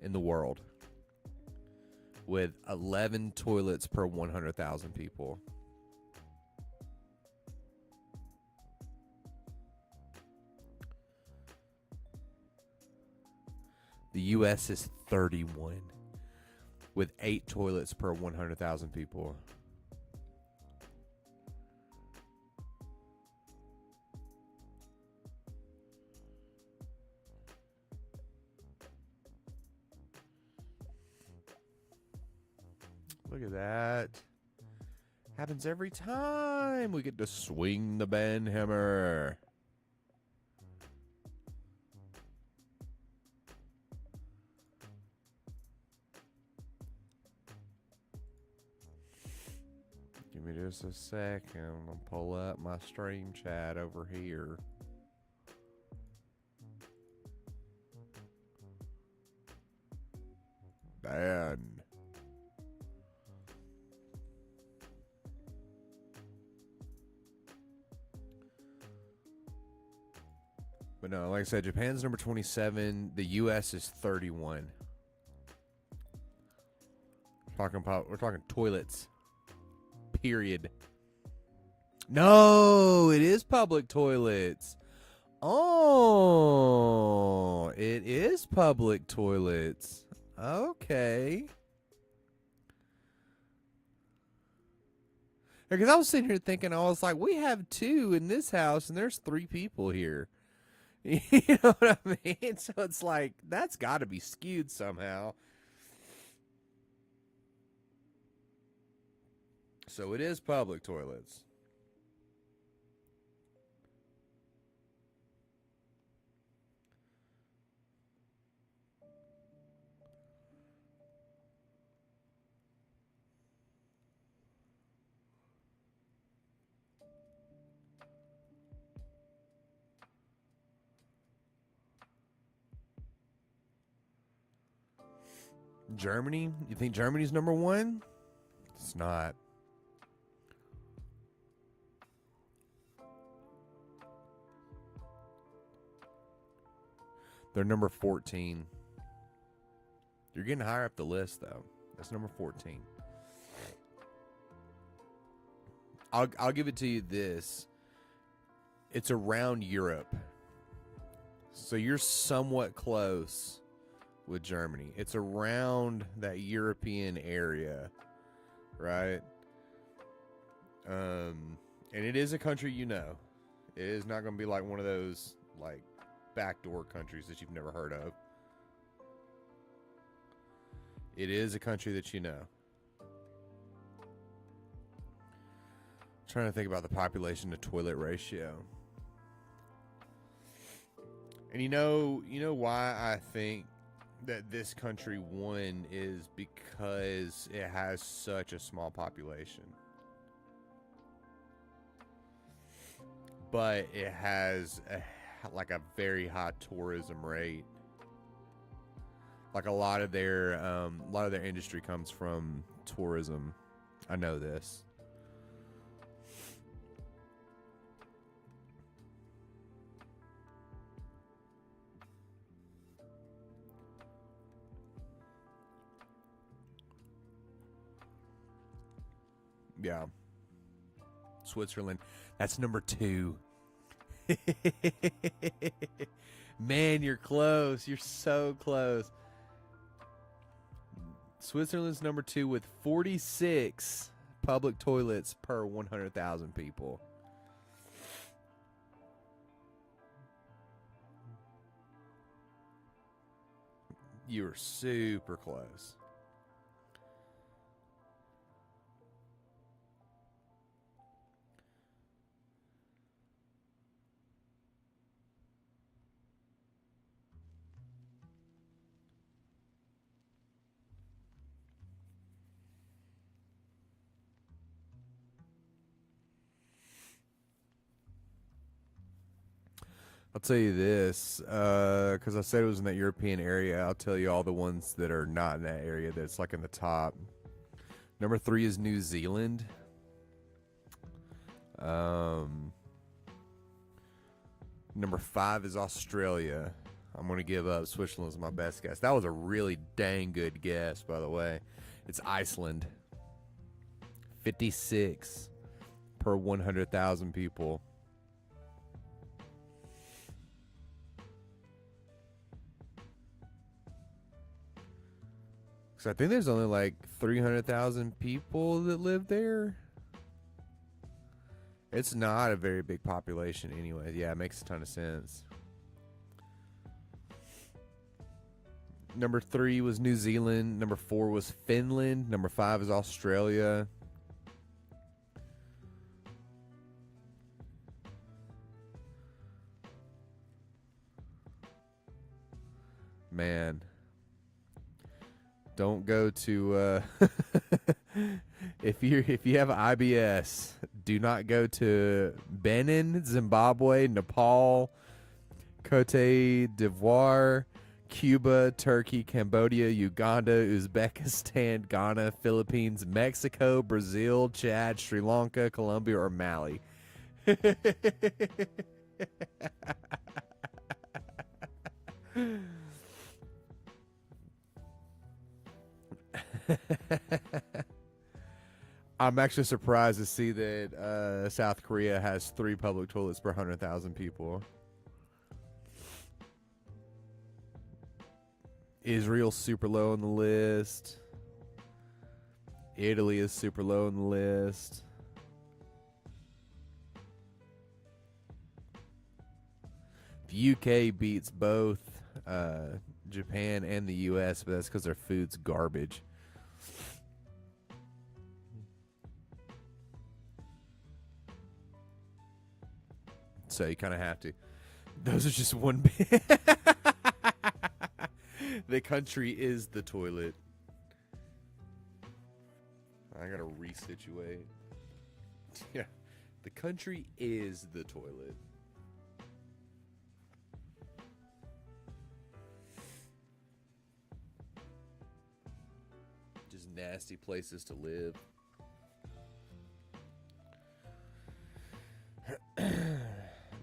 in the world with 11 toilets per 100,000 people. The U.S. is 31 with 8 toilets per 100,000 people. Look at that. Happens every time we get to swing the band hammer. Give me just a second. I'm going to pull up my stream chat over here. Dan. But no, like I said, Japan's number 27. The U.S. is 31. We're talking toilets. Period. No, it is public toilets. Oh, it is public toilets. Okay. Because I was sitting here thinking, I was like, we have 2 in this house, and there's 3 people here. You know what I mean? So it's like, that's got to be skewed somehow. So it is public toilets. Germany? You think Germany's number 1? It's not. They're number 14. You're getting higher up the list, though. That's number 14. I'll give it to you this. It's around Europe. So you're somewhat close with Germany. It's around that European area, right? And it is a country you know. It is not going to be like one of those like backdoor countries that you've never heard of. It is a country that you know. I'm trying to think about the population to toilet ratio. And you know why I think that this country won is because it has such a small population. But it has a very high tourism rate. Like a lot of their industry comes from tourism. I know this. Yeah. Switzerland. That's number 2. Man, you're close. You're so close. Switzerland's number 2 with 46 public toilets per 100,000 people. You were super close. I'll tell you this, because I said it was in that European area. I'll tell you all the ones that are not in that area that's like in the top. Number 3 is New Zealand. Number 5 is Australia. I'm going to give up. Switzerland's my best guess. That was a really dang good guess, by the way. It's Iceland. 56 per 100,000 people. Because I think there's only like 300,000 people that live there. It's not a very big population anyway. Yeah, it makes a ton of sense. Number 3 was New Zealand. Number 4 was Finland. Number 5 is Australia. Man. Don't go to if you have IBS, do not go to Benin, Zimbabwe, Nepal, Cote d'Ivoire, Cuba, Turkey, Cambodia, Uganda, Uzbekistan, Ghana, Philippines, Mexico, Brazil, Chad, Sri Lanka, Colombia, or Mali. I'm actually surprised to see that South Korea has 3 public toilets per 100,000 people. Israel's super low on the list. Italy is super low on the list. The UK beats both Japan and the US, but that's because their food's garbage. So you kind of have to. Those are just one bit. The country is the toilet. I gotta resituate. Yeah. The country is the toilet. Just nasty places to live.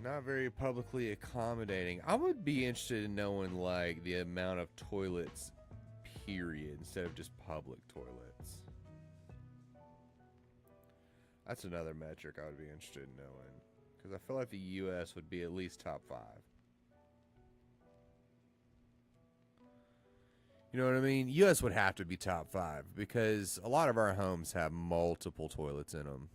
Not very publicly accommodating. I would be interested in knowing like the amount of toilets, period, instead of just public toilets. That's another metric I would be interested in knowing, because I feel like the U.S. would be at least top 5. You know what I mean? U.S. would have to be top 5 because a lot of our homes have multiple toilets in them.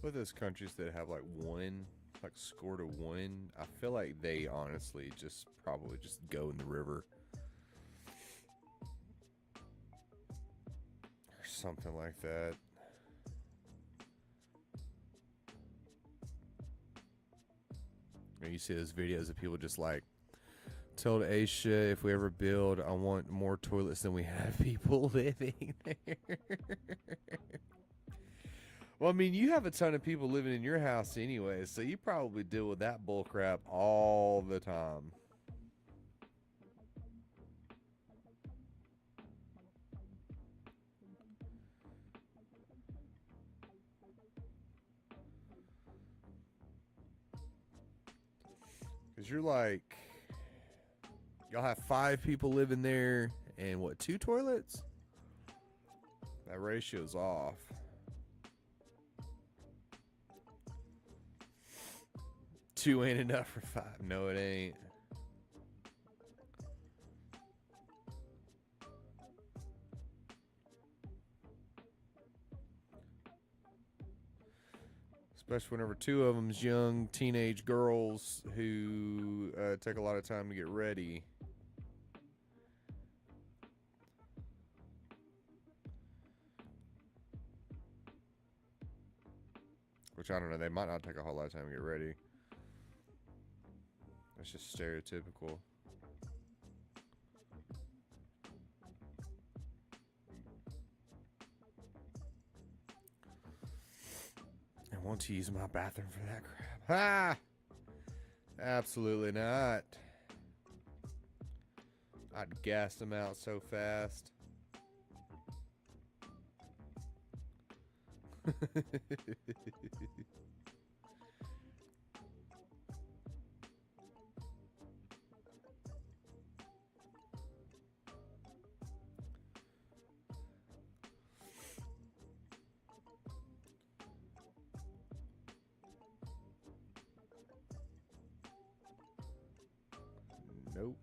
With those countries that have like one, like score to one, I feel like they honestly just probably just go in the river or something like that. You see those videos of people just like told Asia, if we ever build, I want more toilets than we have people living there. Well, I mean, you have a ton of people living in your house anyway, so you probably deal with that bull crap all the time. Because you're like, y'all have 5 people living there and what, 2 toilets? That ratio's off. Two ain't enough for 5. No, it ain't. Especially whenever 2 of them's young teenage girls who take a lot of time to get ready. Which, I don't know, they might not take a whole lot of time to get ready. That's just stereotypical. I want to use my bathroom for that crap. Ha! Absolutely not. I'd gas them out so fast. Nope.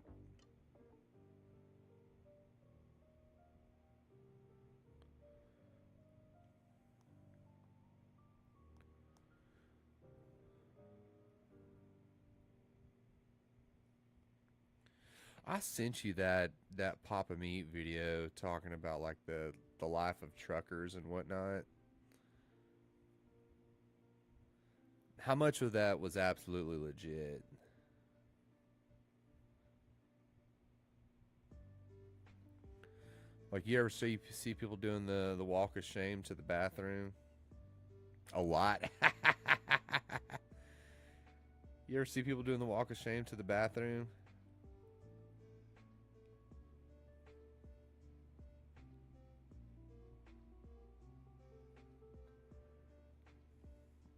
I sent you that Papa Meat video talking about like the life of truckers and whatnot. How much of that was absolutely legit? Like, you ever see people doing the walk of shame to the bathroom? A lot. You ever see people doing the walk of shame to the bathroom?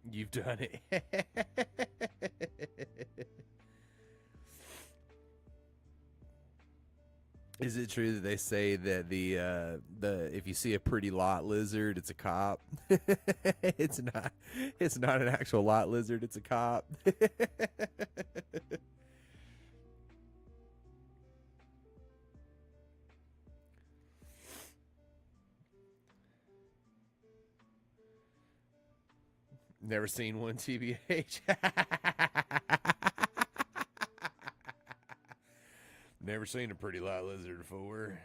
You've done it. Is it true that they say that the if you see a pretty lot lizard, it's a cop? It's not. It's not an actual lot lizard. It's a cop. Never seen one, TBH. Never seen a pretty lot lizard before.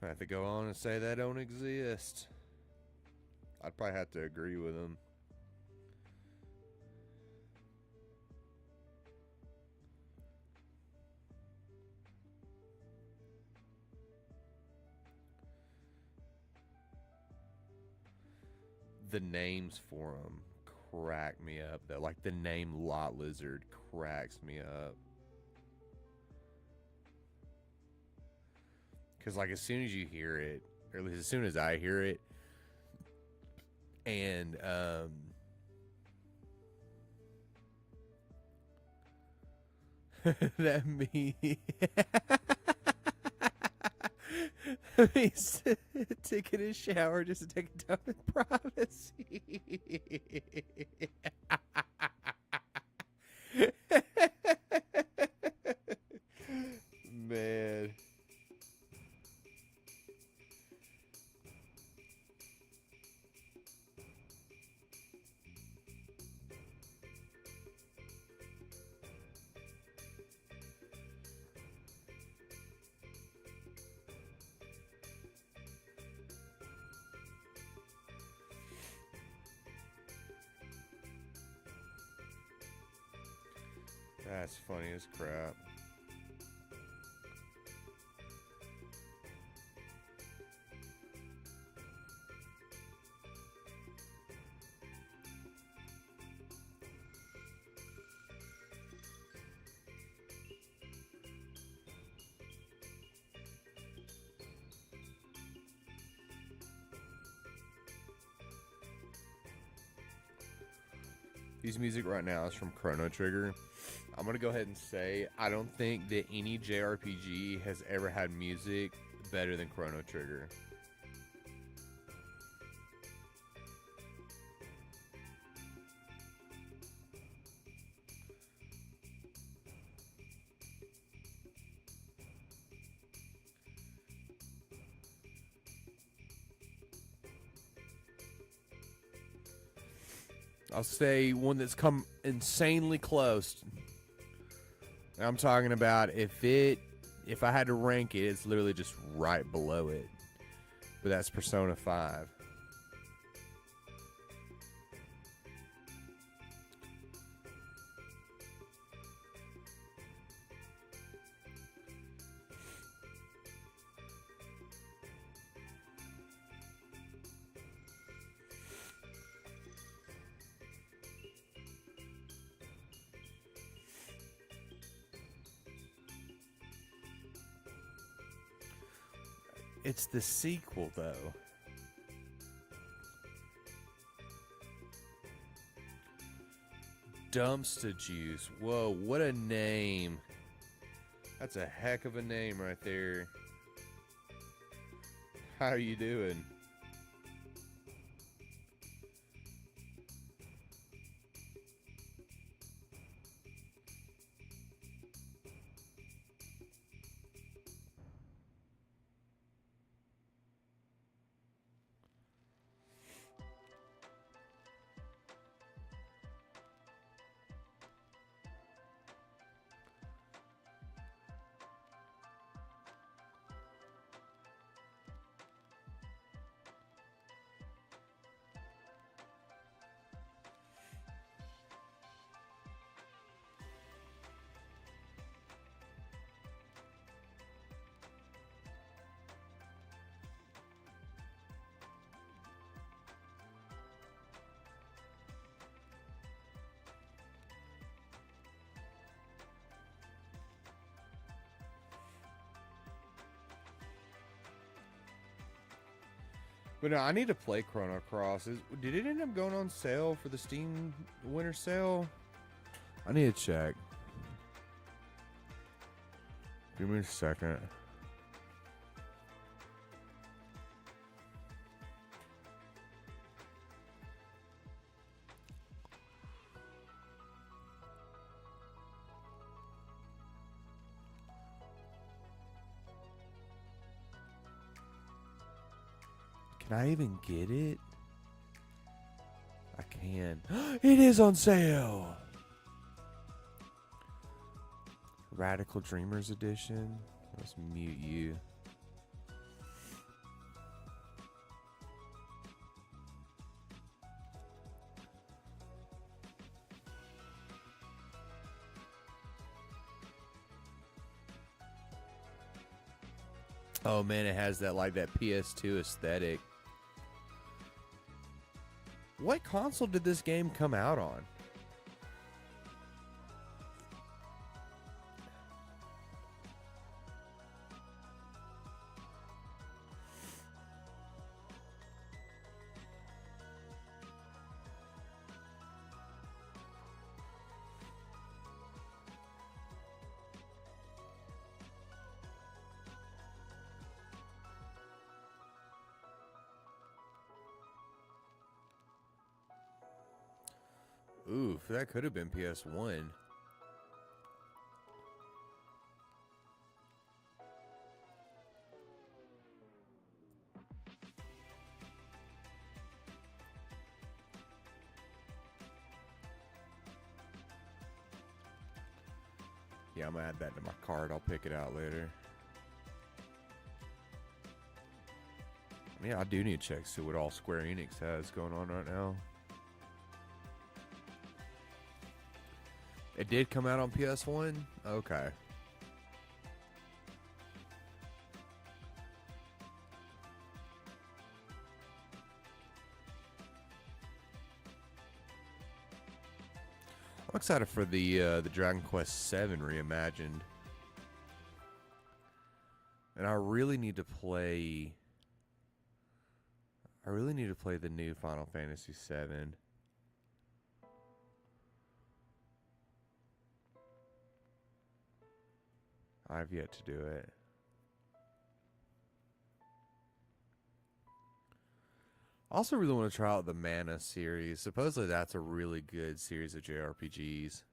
I have to go on and say that don't exist. I'd probably have to agree with them. The names for them crack me up, though. Like, the name lot lizard cracks me up. Because, like, as soon as you hear it, or at least as soon as I hear it, and That means that means taking a shower just to take a dump in privacy. Man. That's funny as crap. His music right now is from Chrono Trigger. I'm going to go ahead and say I don't think that any JRPG has ever had music better than Chrono Trigger. I'll say one that's come insanely close. I'm talking about if I had to rank it, it's literally just right below it. But that's Persona 5. It's the sequel, though. Dumpster Juice. Whoa, what a name. That's a heck of a name right there. How are you doing? But no, I need to play Chrono Cross. Did it end up going on sale for the Steam winter sale? I need to check. Give me a second. Can I even get it? I can. It is on sale! Radical Dreamers Edition. Let's mute you. Oh man, it has that like that PS2 aesthetic. What console did this game come out on? Oof, that could have been PS1. Yeah, I'm gonna add that to my cart. I'll pick it out later. Yeah, I do need to check see what all Square Enix has going on right now. It did come out on PS1? Okay. I'm excited for the Dragon Quest VII Reimagined. And I really need to play the new Final Fantasy VII. I've yet to do it. I also really want to try out the Mana series. Supposedly that's a really good series of JRPGs.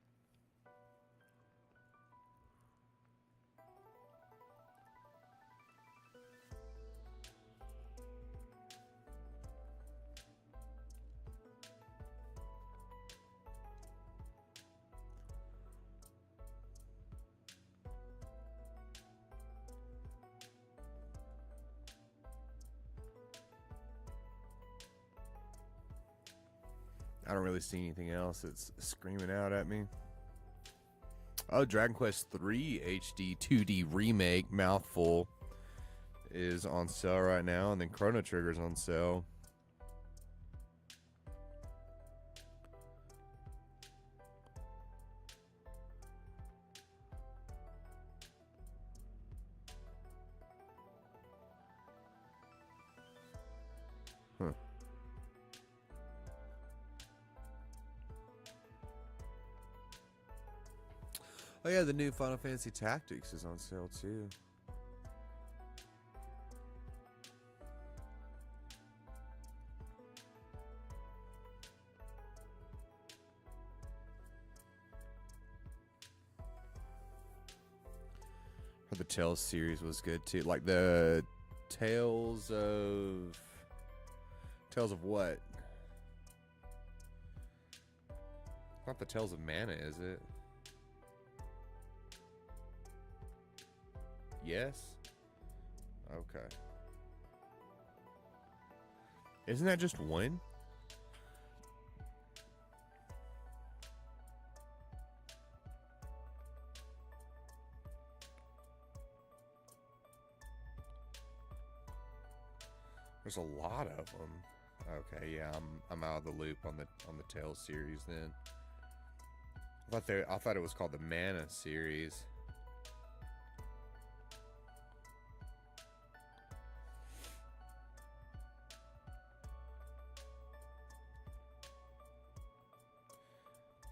I don't really see anything else that's screaming out at me. Oh, Dragon Quest III HD 2D Remake Mouthful is on sale right now, and then Chrono Trigger's on sale. Huh. Oh yeah, the new Final Fantasy Tactics is on sale too. The Tales series was good too. Like the Tales of what? Not the Tales of Mana, is it? Yes? Okay. Isn't that just one? There's a lot of them. Okay, yeah, I'm out of the loop on the Tales series then. I thought it was called the Mana series.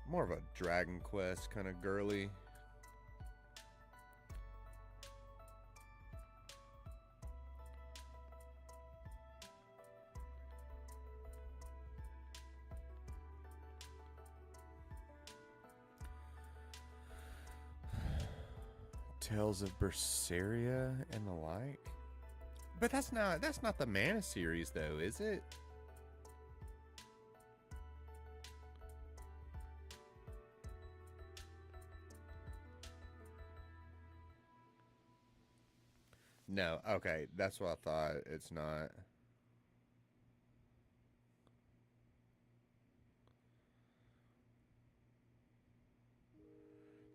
More of a Dragon Quest kind of girly. Tales of Berseria and the like. But that's not the Mana series though, is it? No, okay, that's what I thought. It's not.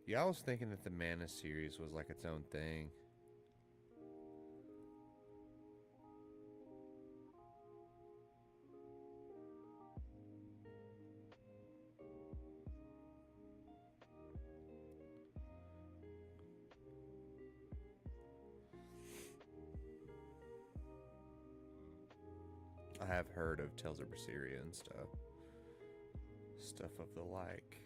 Yeah, I was thinking that the Mana series was like its own thing. I have heard of Tales of Berseria and stuff. Stuff of the like.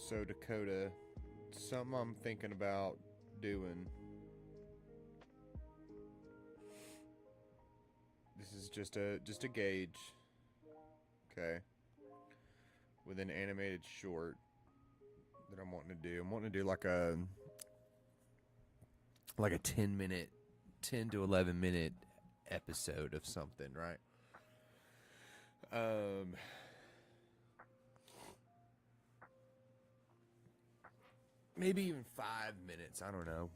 So Dakota, something I'm thinking about doing. This is just a gauge, okay, with an animated short that I'm wanting to do. I'm wanting to do like a 10 minute, 10 to 11 minute episode of something, right? Maybe even 5 minutes. I don't know.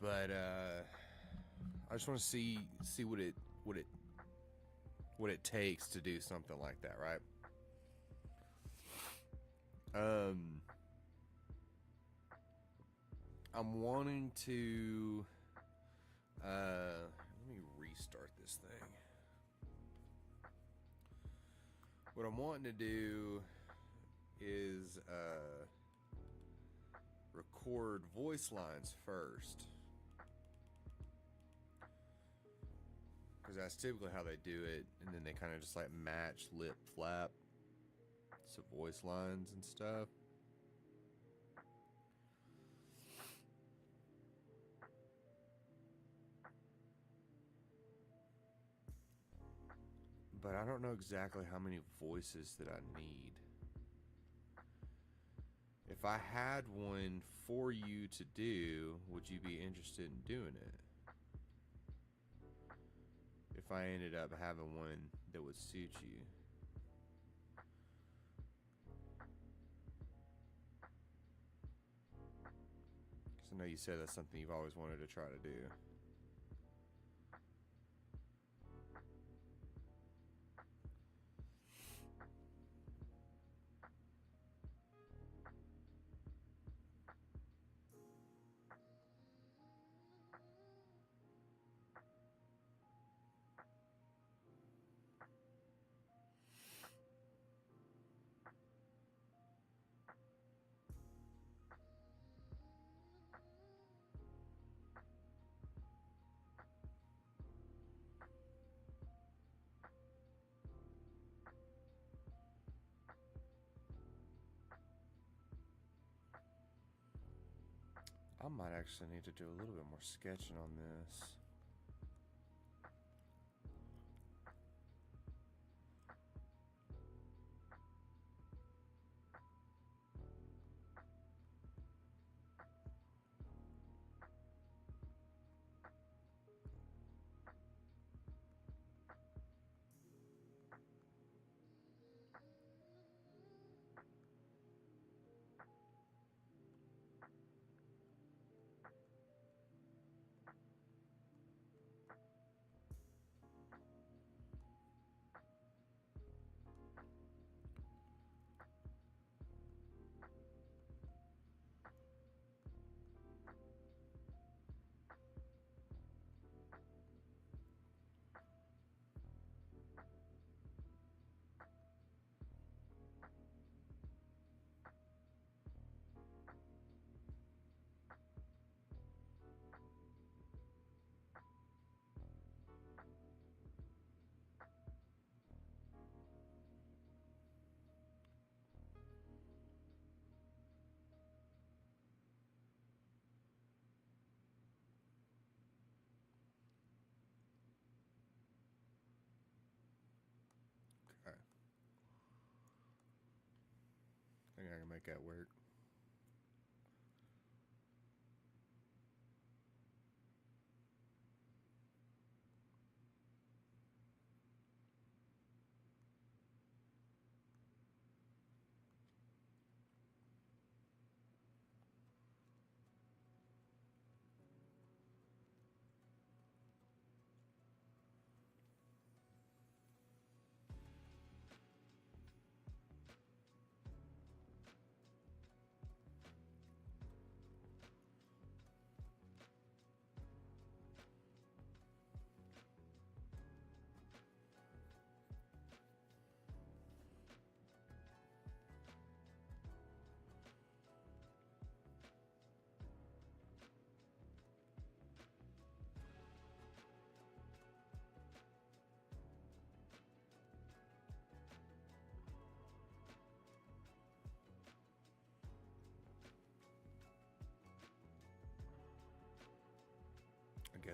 But I just want to see what it takes to do something like that, right? I'm wanting to let me restart this thing. What I'm wanting to do is record voice lines first, because that's typically how they do it, and then they kind of just like match lip flap to voice lines and stuff. But I don't know exactly how many voices that I need. If I had one for you to do, would you be interested in doing it? If I ended up having one that would suit you. Because I know you said that's something you've always wanted to try to do. I might actually need to do a little bit more sketching on this. Okay. I think I can make that work.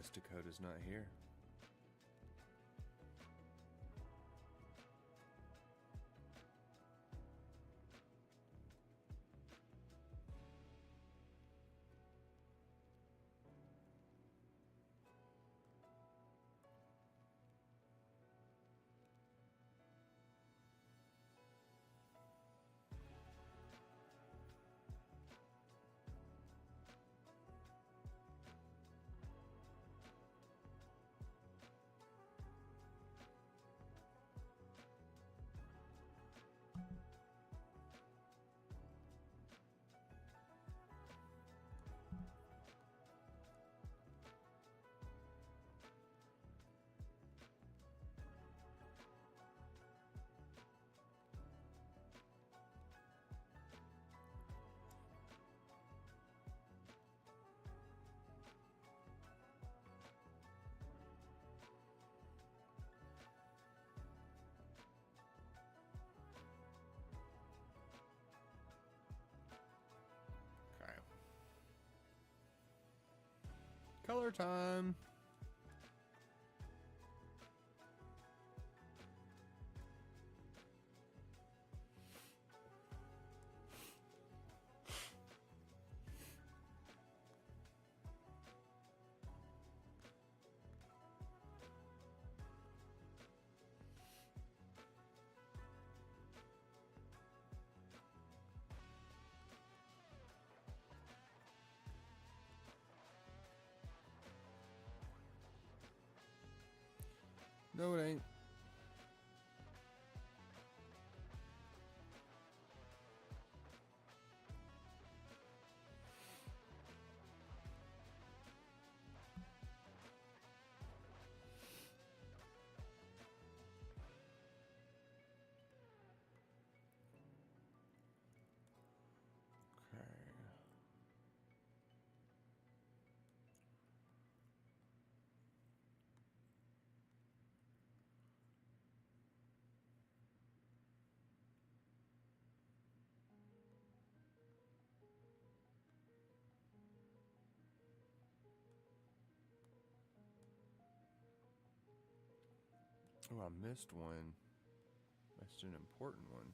Guess Dakota's not here. Okay. Color time. No, it ain't. Okay. Oh, I missed one. Missed an important one.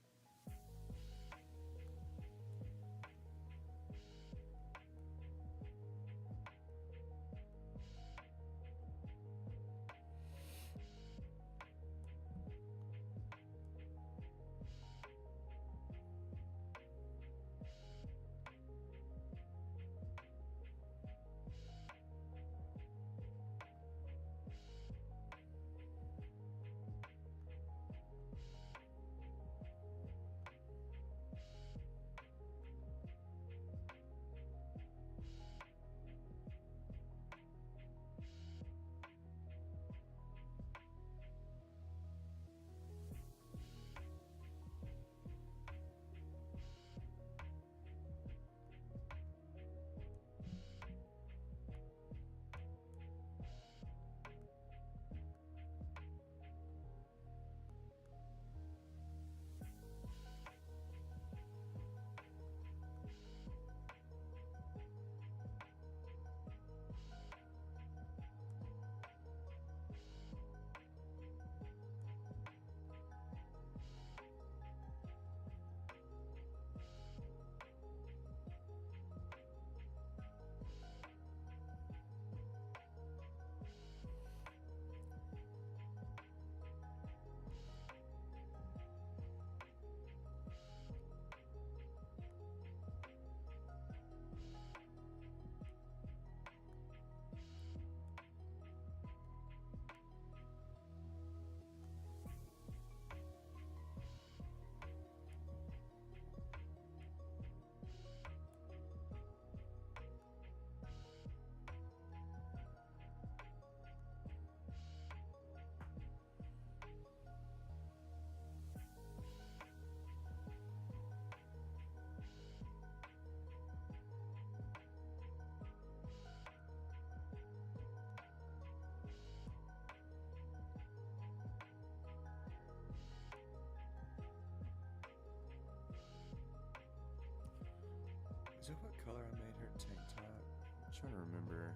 Is that what color I made her tank top? I'm trying to remember.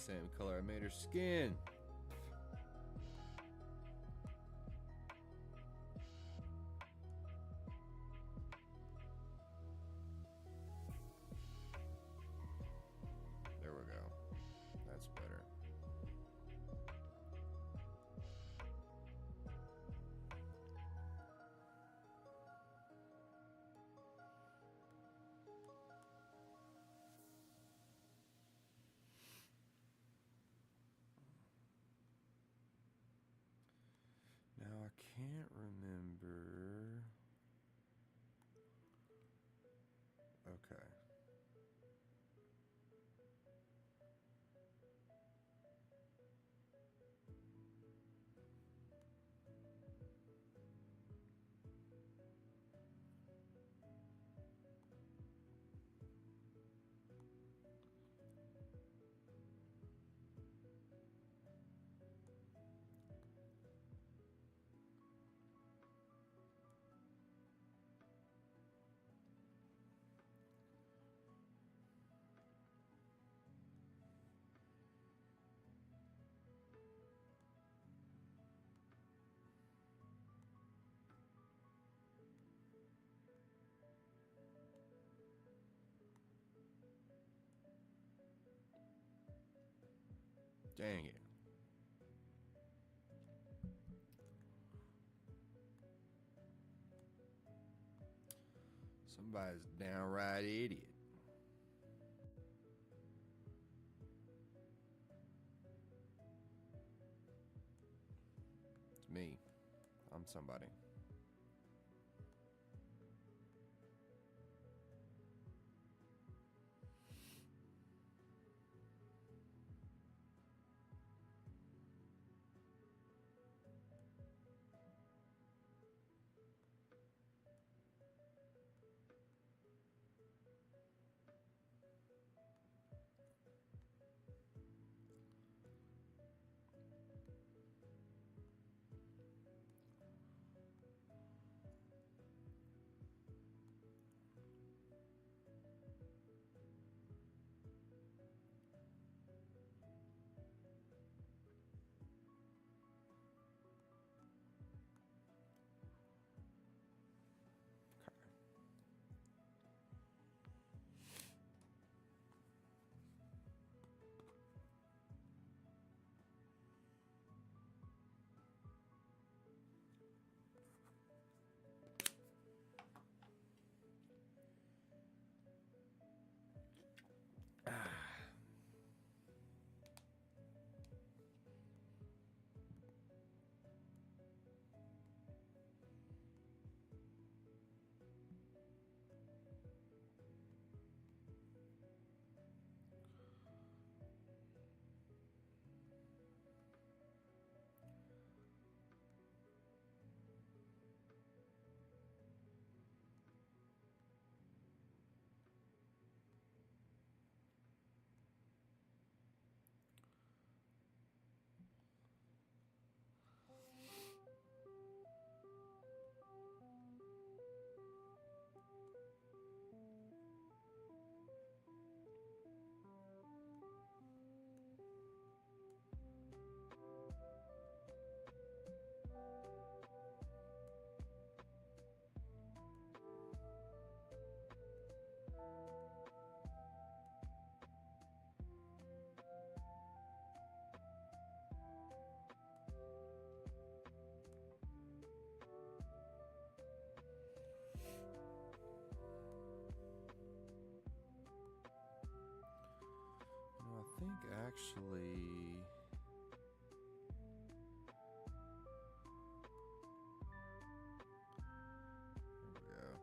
same color I made her skin. There we go. That's better. Now I can't remember. Okay. Dang it. Somebody's downright idiot. It's me. I'm somebody. I think actually. There we go.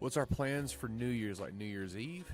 What's our plans for New Year's, like New Year's Eve?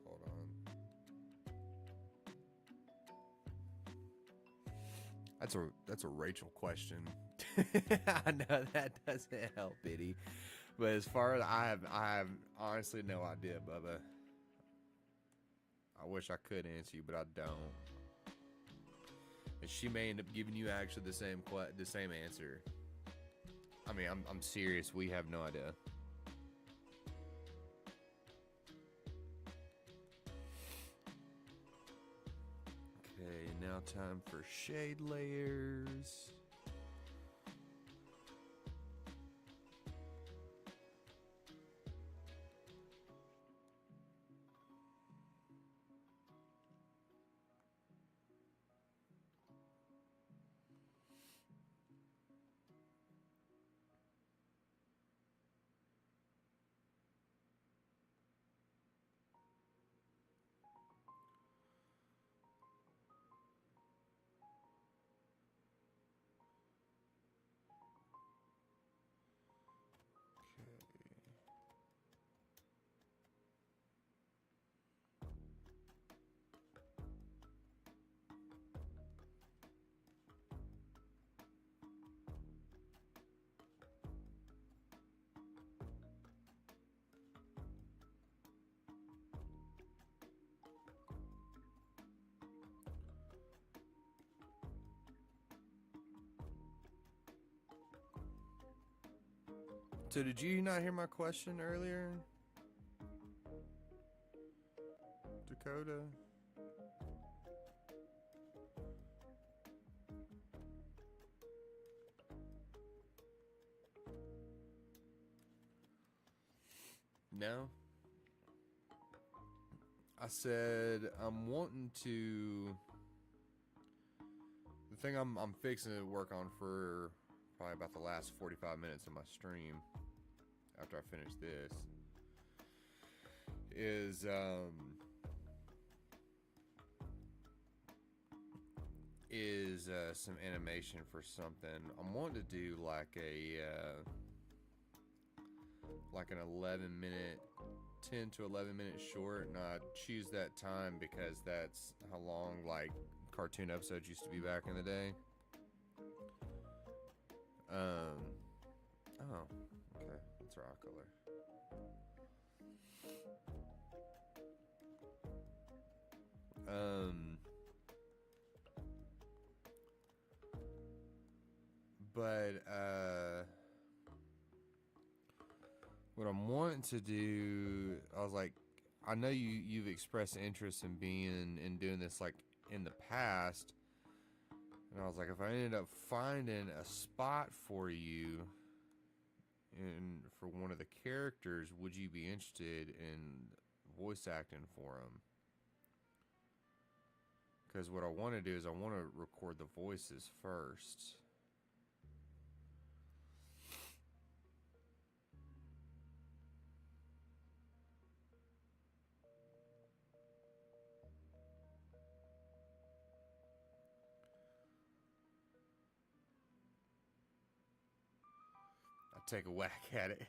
Hold on. That's a Rachel question. I know that doesn't help, Biddy. But as far as I have honestly no idea, Bubba. I wish I could answer you, but I don't. And she may end up giving you actually the same answer. I mean, I'm serious. We have no idea. Okay, now time for shade layers. So did you not hear my question earlier, Dakota? No? I said I'm wanting to... The thing I'm fixing to work on for probably about the last 45 minutes of my stream, after I finish this, is some animation for something. I'm wanting to do like an 11-minute, 10 to 11-minute short, and I choose that time because that's how long like cartoon episodes used to be back in the day. Oh, okay, that's our eye color. But what I'm wanting to do, I was like, I know you've expressed interest in doing this like in the past, and I was like, if I ended up finding a spot for you for one of the characters, would you be interested in voice acting for them? Because what I want to do is I want to record the voices first. Take a whack at it.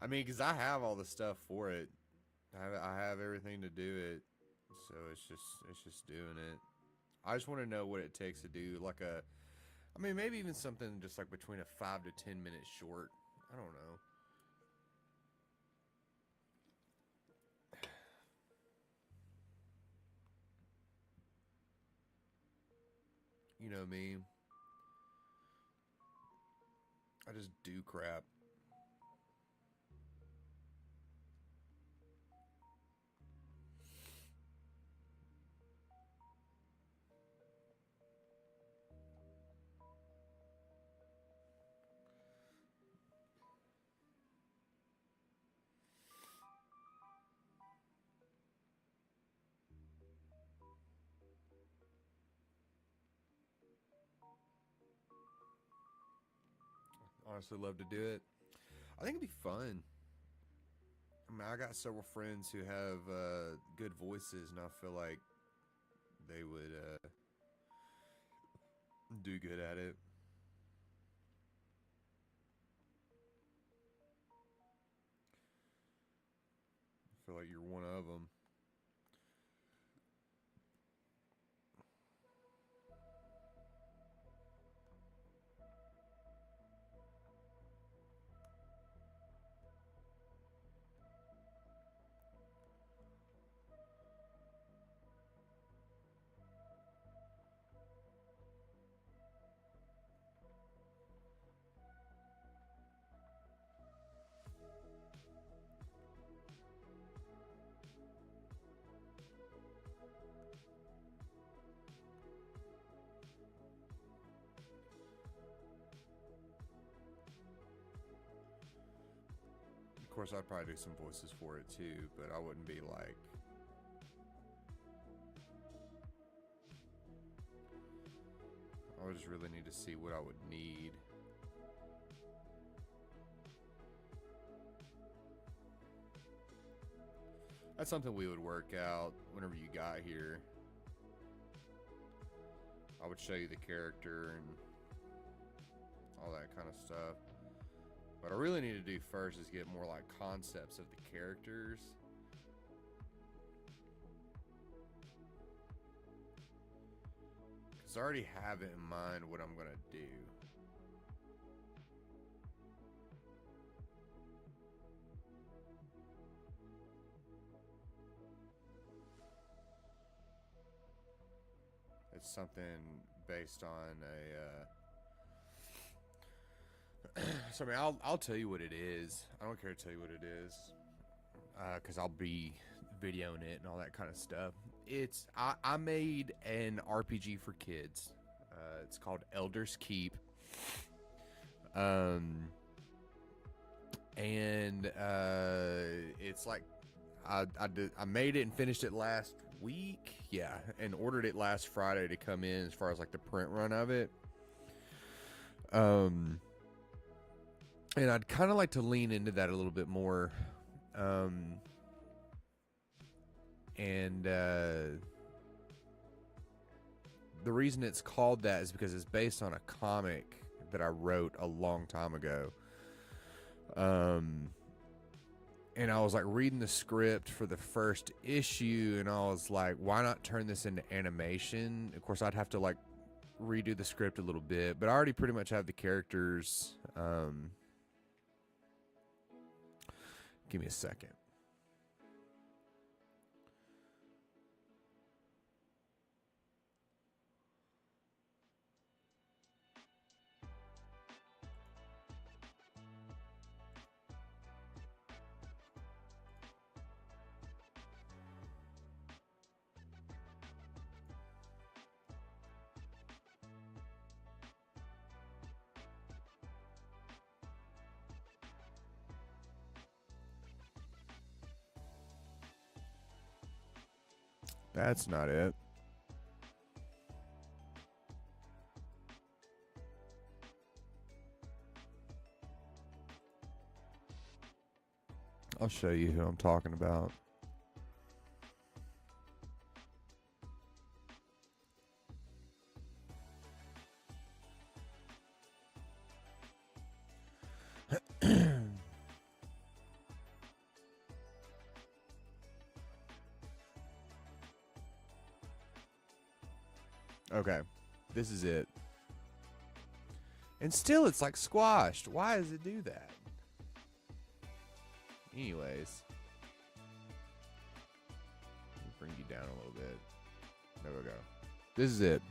I mean, because I have all the stuff for it. I have everything to do it, so it's just doing it. I just want to know what it takes to do like I mean, maybe even something just like between a 5 to 10 minute short. I don't know. You know me. I just do crap. Honestly, love to do it. I think it'd be fun. I mean, I got several friends who have good voices, and I feel like they would do good at it. I feel like you're one of them. Of course, I'd probably do some voices for it too, but I wouldn't be like. I would just really need to see what I would need. That's something we would work out whenever you got here. I would show you the character and all that kind of stuff. What I really need to do first is get more like concepts of the characters. Because I already have it in mind what I'm going to do. It's something based on a so I mean, I'll tell you what it is. I don't care to tell you what it is, because I'll be videoing it and all that kind of stuff. I made an RPG for kids. It's called Elder's Keep. And it's like I made it and finished it last week, yeah, and ordered it last Friday to come in as far as like the print run of it. And I'd kind of like to lean into that a little bit more. The reason it's called that is because it's based on a comic that I wrote a long time ago. And I was like reading the script for the first issue, and I was like, why not turn this into animation? Of course, I'd have to like redo the script a little bit, but I already pretty much have the characters. Give me a second. That's not it. I'll show you who I'm talking about. Okay, this is it. And still it's like squashed. Why does it do that? Anyways. Let me bring you down a little bit. There we go. This is it.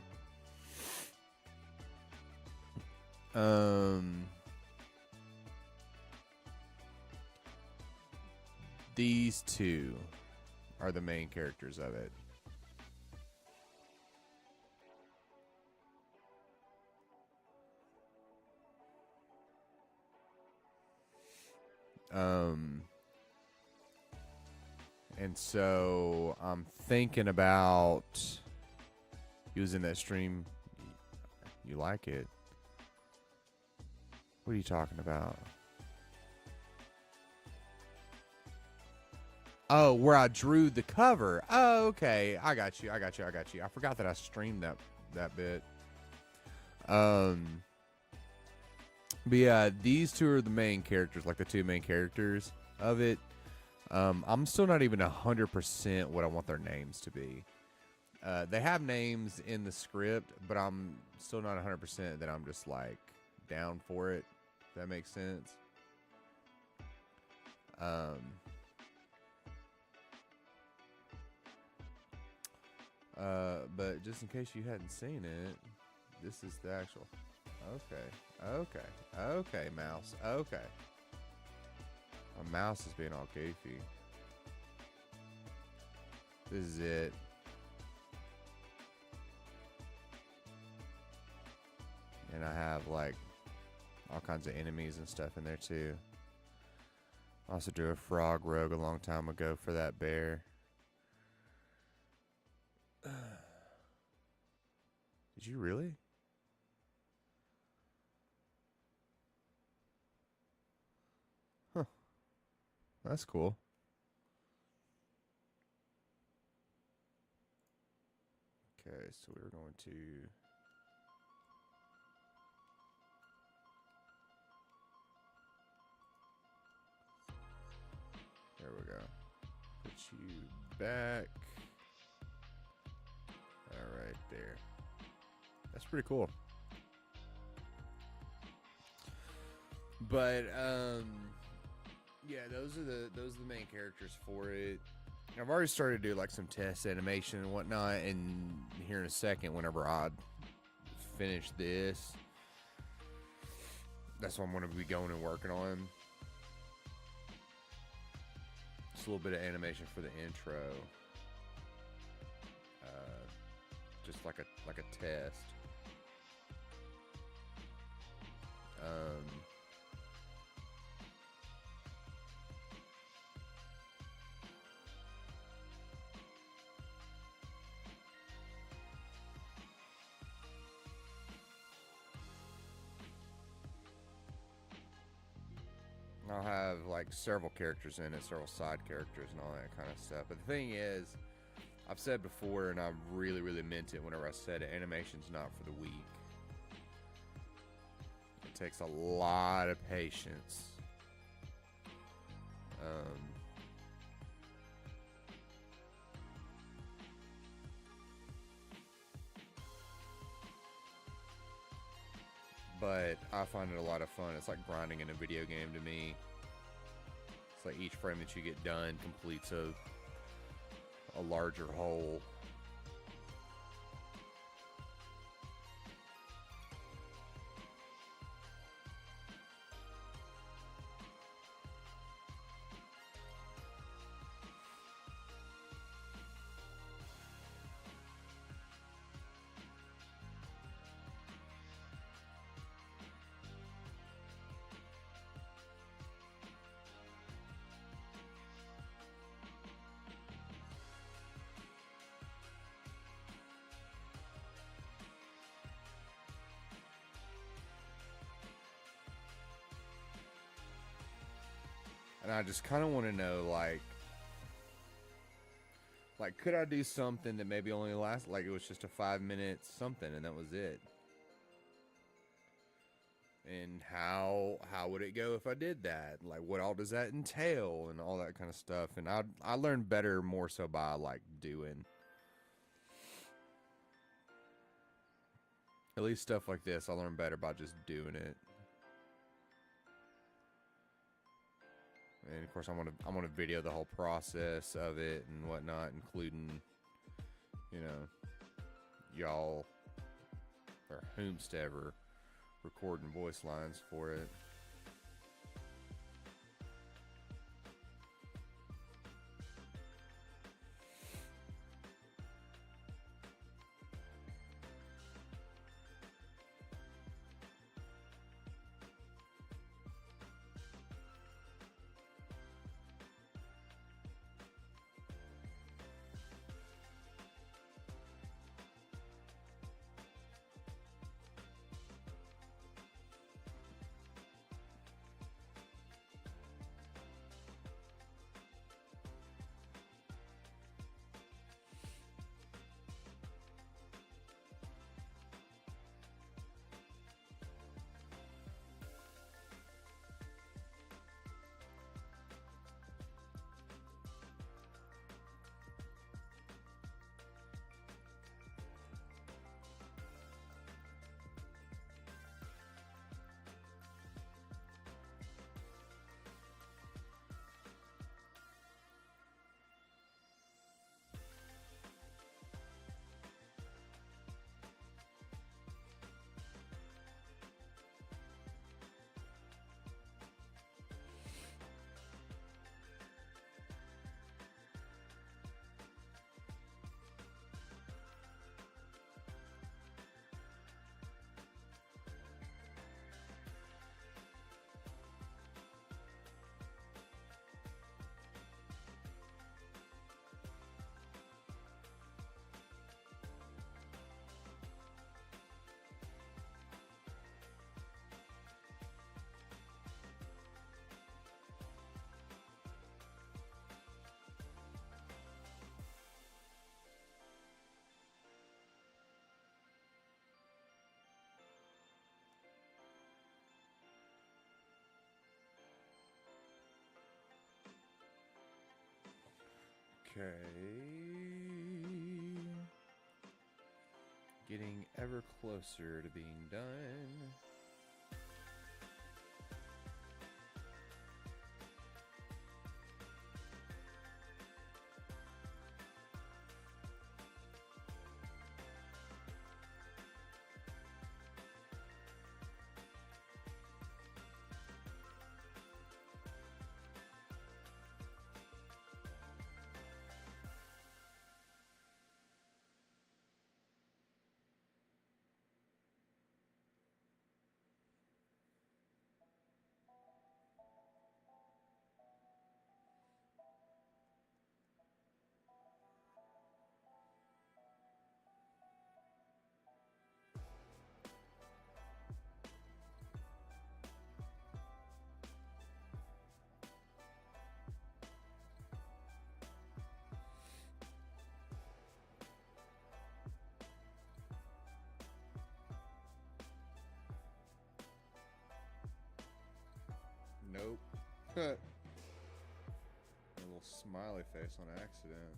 These two are the main characters of it. And so I'm thinking about using that stream. You like it? What are you talking about? Oh, where I drew the cover. Oh, okay. I got you. I forgot that I streamed that bit. But yeah, these two are the main characters, like the two main characters of it. I'm still not even 100% what I want their names to be. They have names in the script, but I'm still not 100% that I'm just like down for it. If that makes sense. But just in case you hadn't seen it, this is the actual. Okay, mouse. Okay. My mouse is being all goofy. This is it. And I have like all kinds of enemies and stuff in there too. I also drew a frog rogue a long time ago for that bear. Did you really? Huh. That's cool. Okay, so we're going to... There we go. Put you back. All right, there. That's pretty cool. But yeah, those are the main characters for it. I've already started to do like some test animation and whatnot, and here in a second, whenever I finish this, that's what I'm going to be going and working on. Just a little bit of animation for the intro, just like a test. I'll have like several characters in it, several side characters and all that kind of stuff. But the thing is, I've said before, and I really, really meant it whenever I said it, animation's not for the weak. It takes a lot of patience. But I find it a lot of fun. It's like grinding in a video game to me. It's like each frame that you get done completes a larger whole. And I just kind of want to know, like, could I do something that maybe only lasts, like it was just a 5 minute something and that was it? And how would it go if I did that? Like, what all does that entail and all that kind of stuff? And I learned better more so by like doing. At least stuff like this, I learned better by just doing it. And of course, I'm gonna video the whole process of it and whatnot, including, you know, y'all or whomstever recording voice lines for it. Okay. Getting ever closer to being done. Nope. A little smiley face on accident.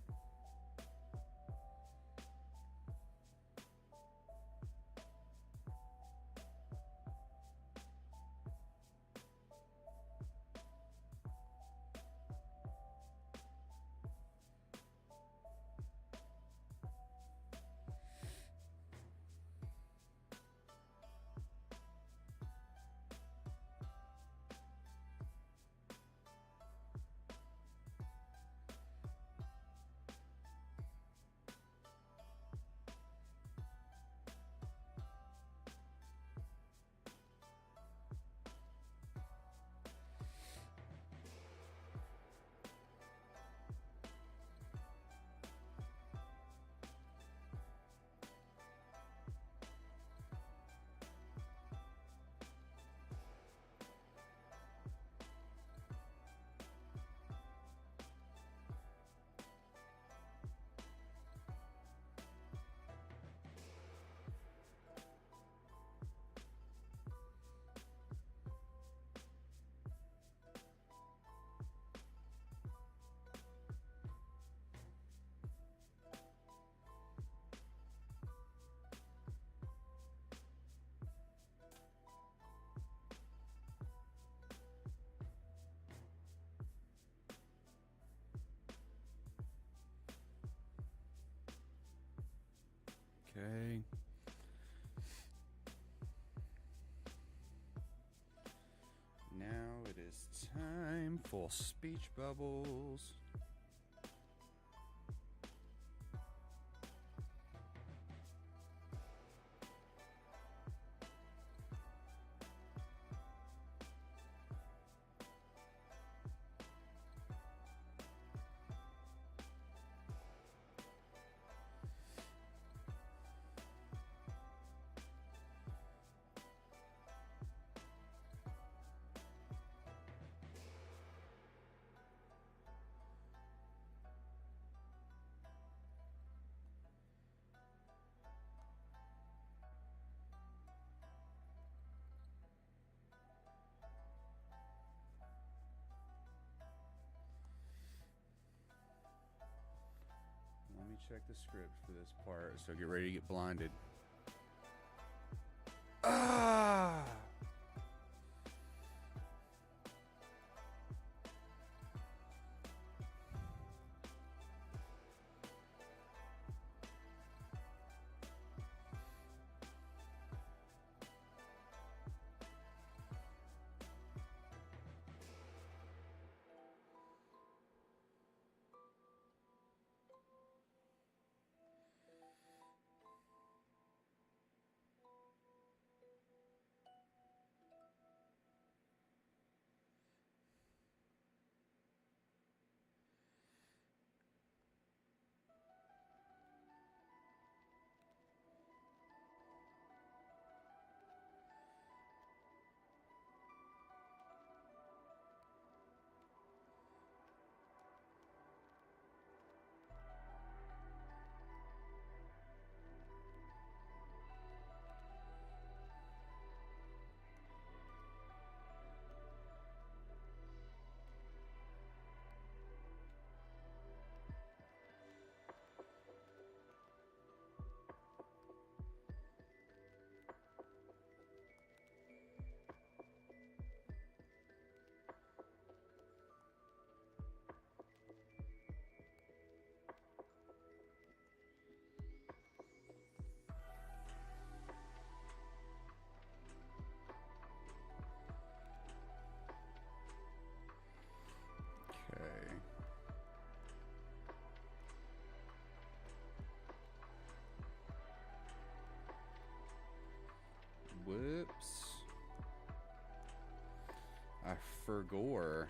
Okay. Now it is time for speech bubbles. Let me check the script for this part, so get ready to get blinded. Ah! for gore.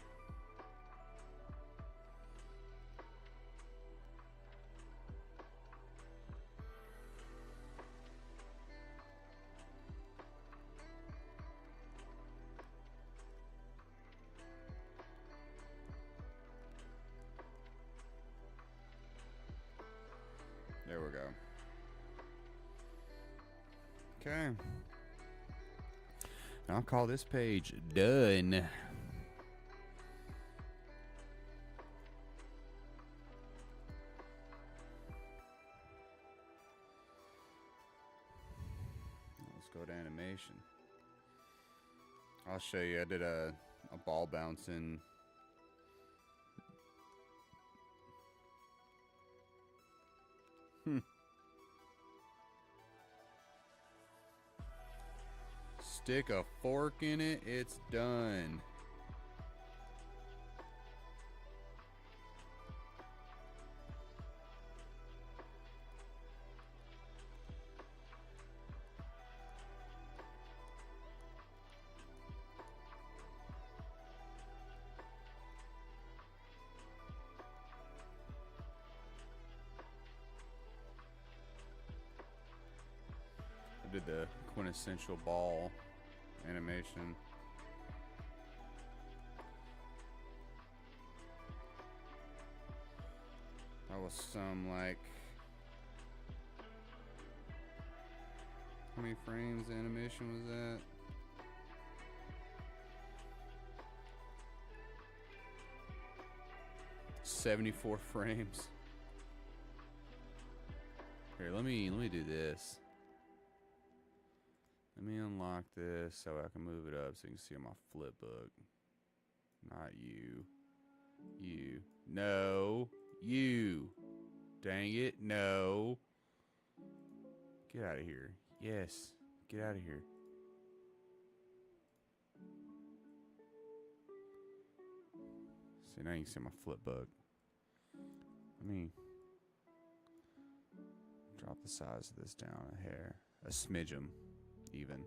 There we go. Okay. I'll call this page done. Let's go to animation. I'll show you. I did a ball bouncing. Stick a fork in it, it's done. I did the quintessential ball animation. That was some like, how many frames animation was that? $74 frames. Here, let me do this. Let me unlock this so I can move it up so you can see on my flip book. Not you. You. No. You. Dang it. No. Get out of here. Yes. Get out of here. See, now you can see my flip book. Let me drop the size of this down a hair. A smidgen. Even.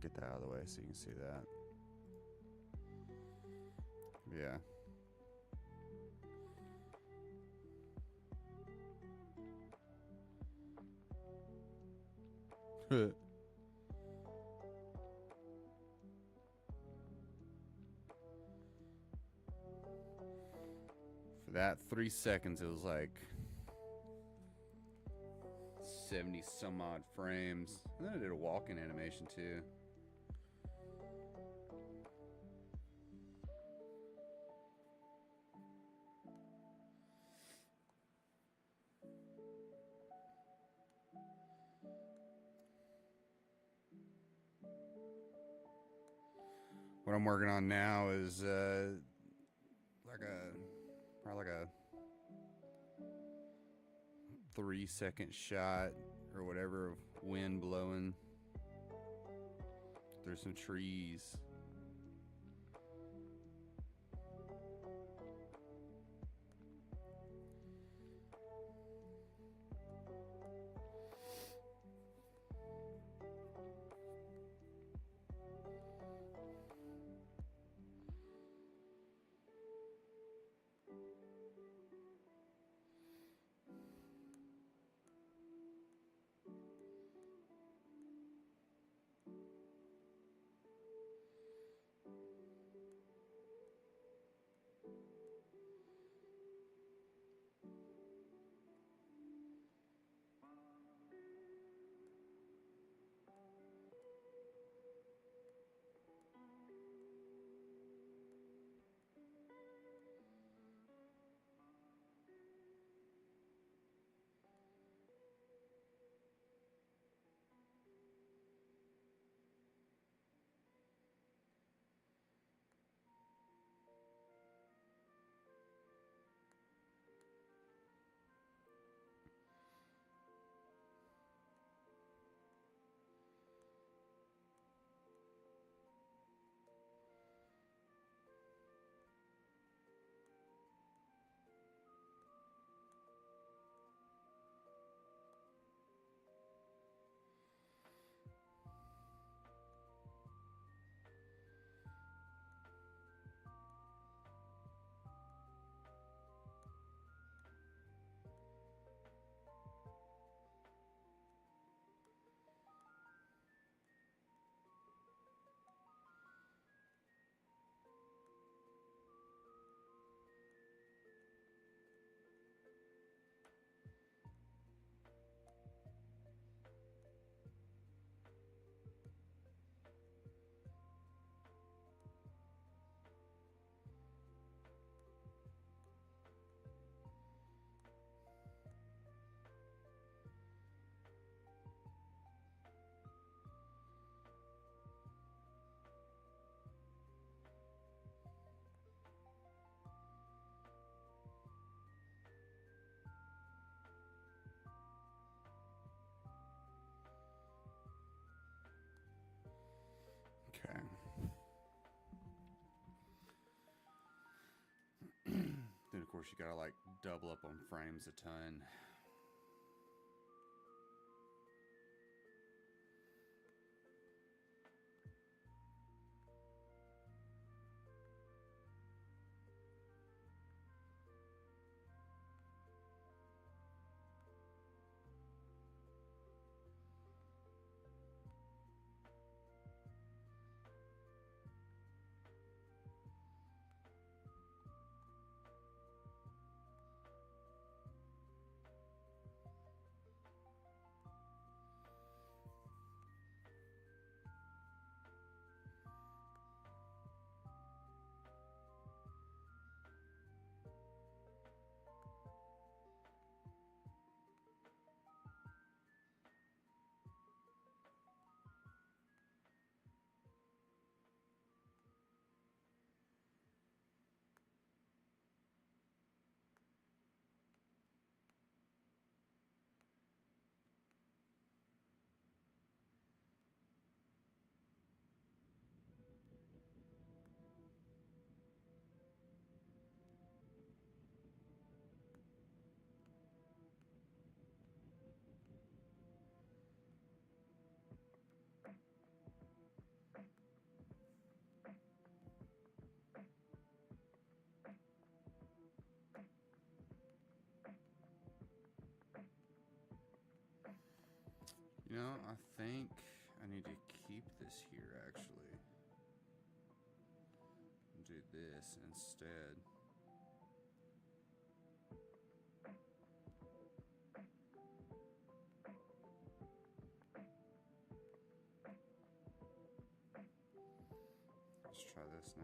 Get that out of the way so you can see that. Yeah. For that 3 seconds, it was like 70 some odd frames. And then I did a walking animation too. What I'm working on now is probably like a 3-second shot or whatever of wind blowing through some trees. course, you gotta like double up on frames a ton. You know, I think I need to keep this here actually. Do this instead. Let's try this now.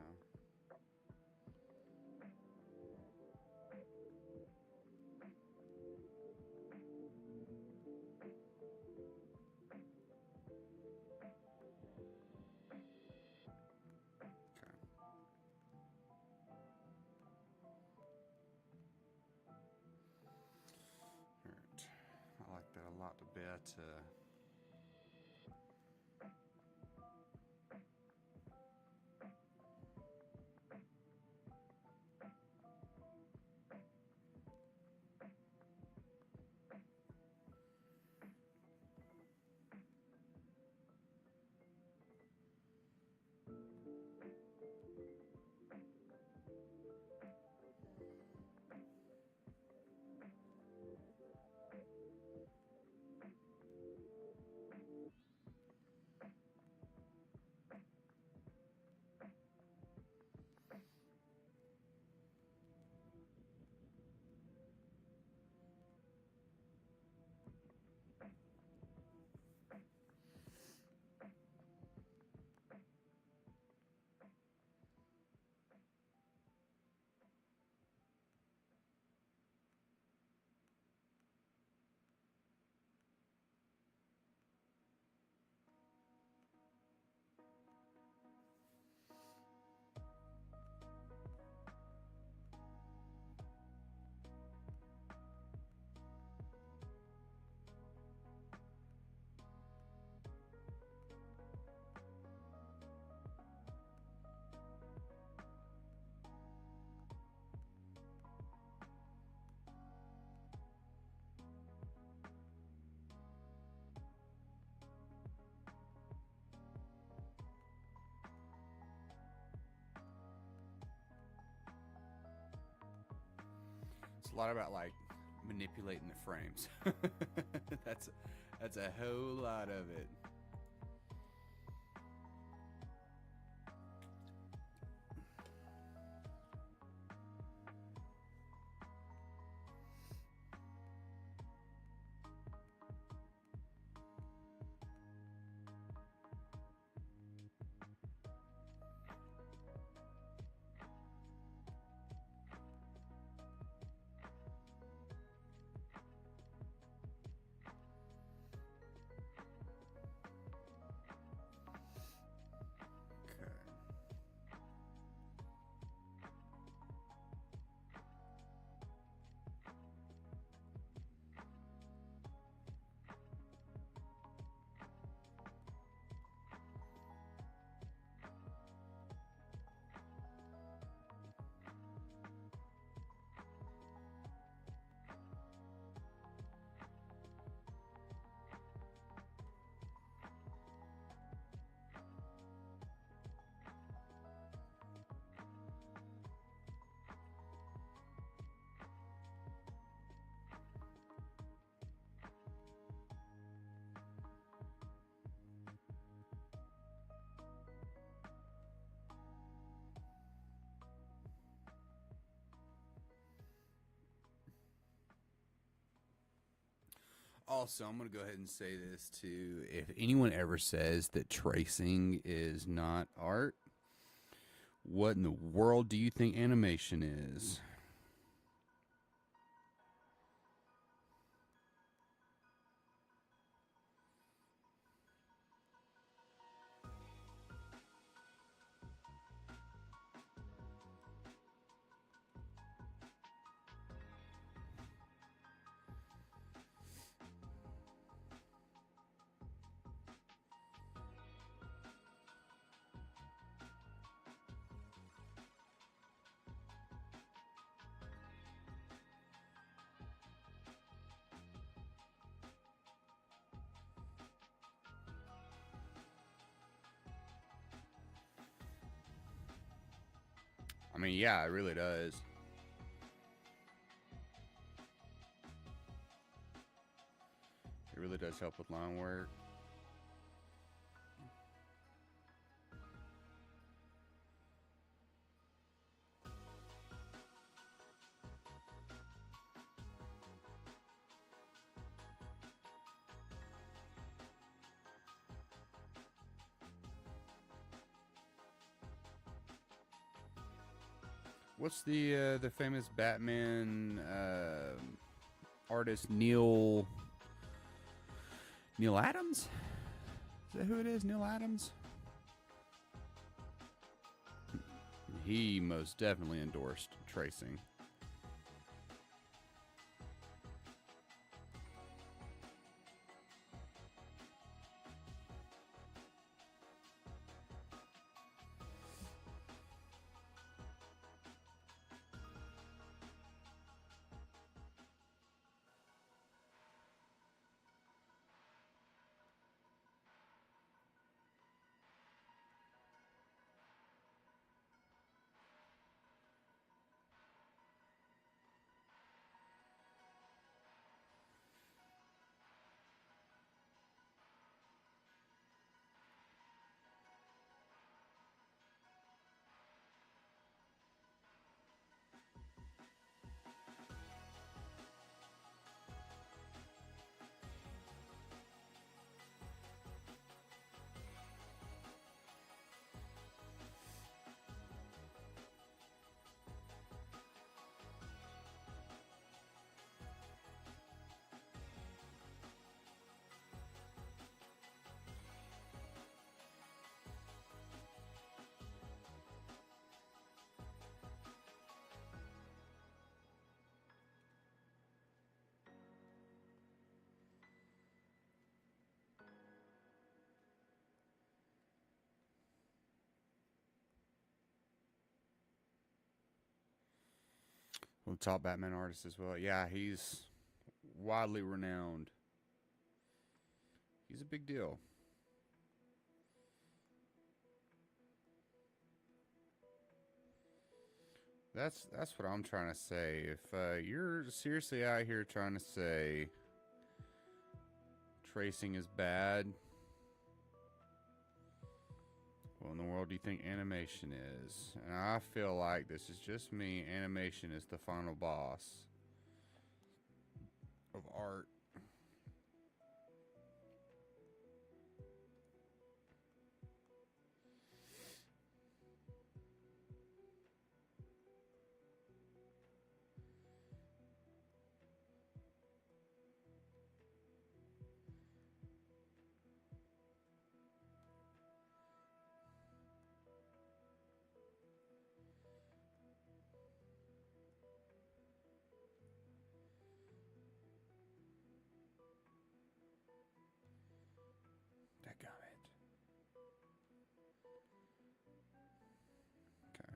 I like that a lot to bet. It's a lot about like manipulating the frames. that's a whole lot of it. also, I'm going to go ahead and say this too. If anyone ever says that tracing is not art, what in the world do you think animation is? I mean, yeah, it really does. It really does help with line work. What's the famous Batman artist Neil Adams? Is that who it is? Neil Adams? He most definitely endorsed tracing. Well, top Batman artist as well. Yeah, he's widely renowned. He's a big deal. That's what I'm trying to say. If you're seriously out here trying to say tracing is bad, what in the world do you think animation is? And I feel like this is just me. Animation is the final boss of art. Dadgummit. Okay.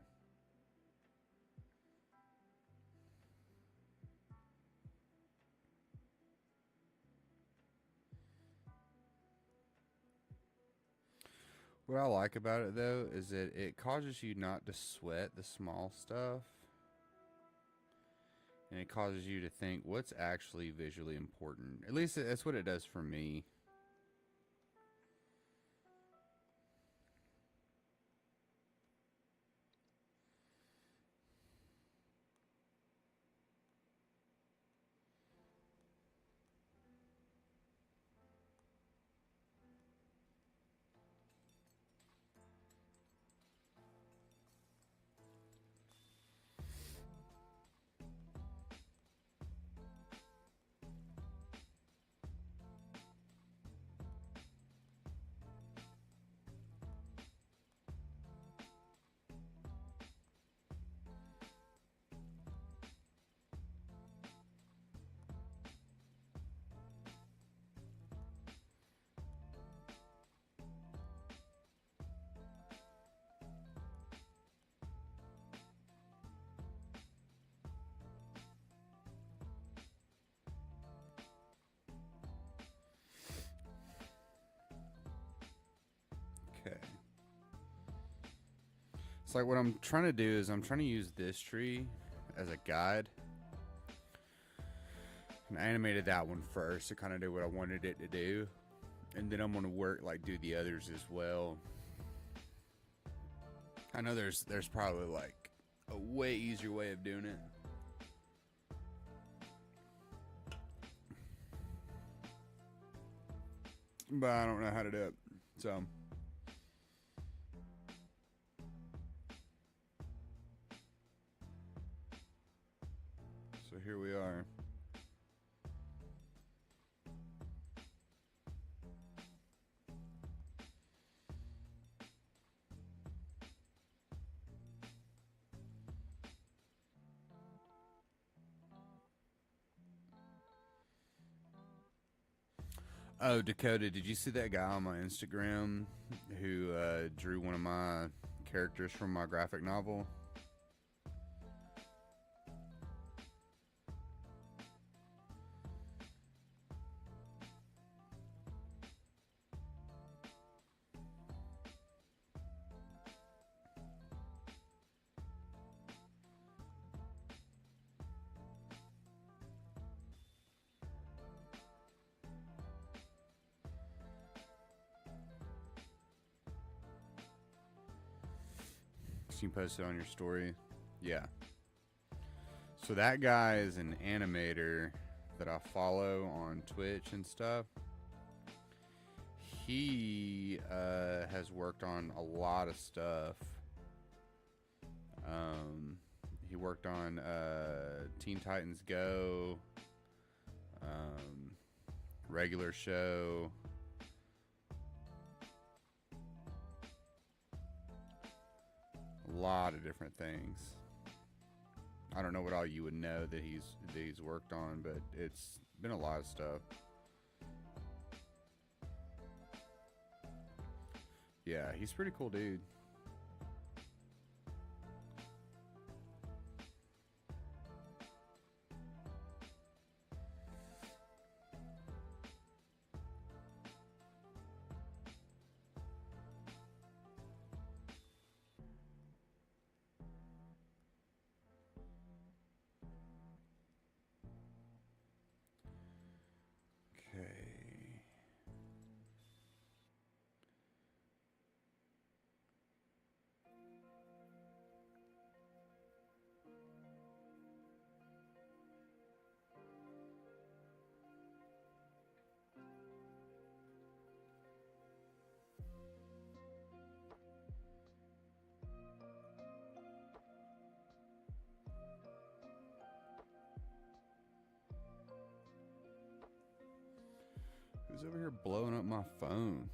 What I like about it though is that it causes you not to sweat the small stuff. And it causes you to think what's actually visually important. At least that's what it does for me. It's like what I'm trying to do is I'm trying to use this tree as a guide. And I animated that one first to kind of do what I wanted it to do. And then I'm going to do the others as well. I know there's probably like a way easier way of doing it. But I don't know how to do it. So here we are. Oh, Dakota, did you see that guy on my Instagram who drew one of my characters from my graphic novel? You post it on your story. Yeah. So that guy is an animator that I follow on Twitch and stuff. He has worked on a lot of stuff. He worked on Teen Titans Go, regular show. A lot of different things. I don't know what all you would know that he's worked on, but it's been a lot of stuff. Yeah, he's a pretty cool dude. Who's over here blowing up my phone?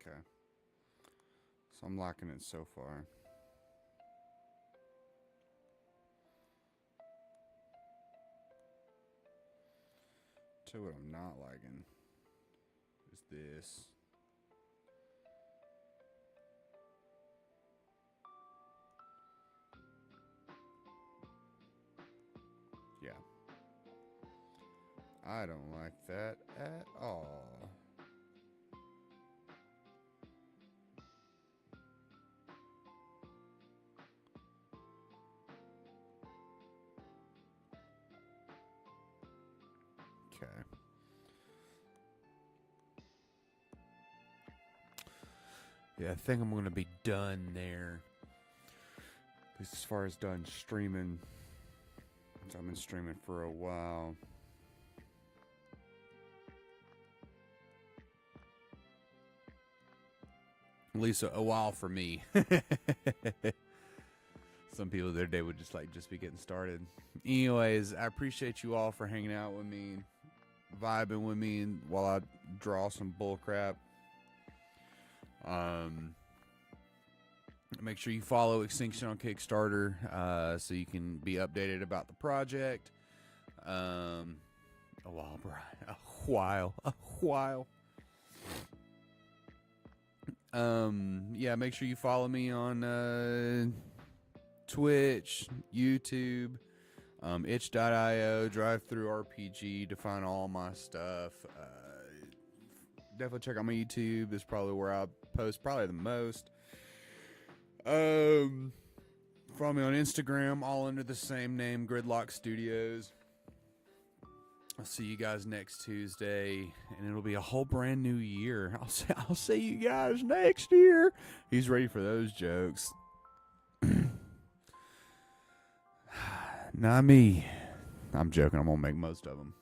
Okay. So I'm liking it so far. Tell you what I'm not liking is this. Yeah. I don't like that at all. Okay. Yeah, I think I'm going to be done there. At least as far as done streaming. I've been streaming for a while. At least a while for me. Some people their day would just be getting started. Anyways, I appreciate you all for hanging out with me, vibing with me while I draw some bull crap. Make sure you follow Extinction on Kickstarter so you can be updated about the project. A while, Brian. A while. Yeah, make sure you follow me on Twitch, YouTube, itch.io, DriveThruRPG to find all my stuff. Definitely check out my YouTube. It's probably where I post probably the most. Follow me on Instagram, all under the same name, Gridlock Studios. I'll see you guys next Tuesday, and it'll be a whole brand new year. I'll see you guys next year. He's ready for those jokes. Not me. I'm joking. I'm gonna make most of them.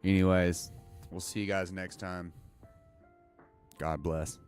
Anyways, we'll see you guys next time. God bless.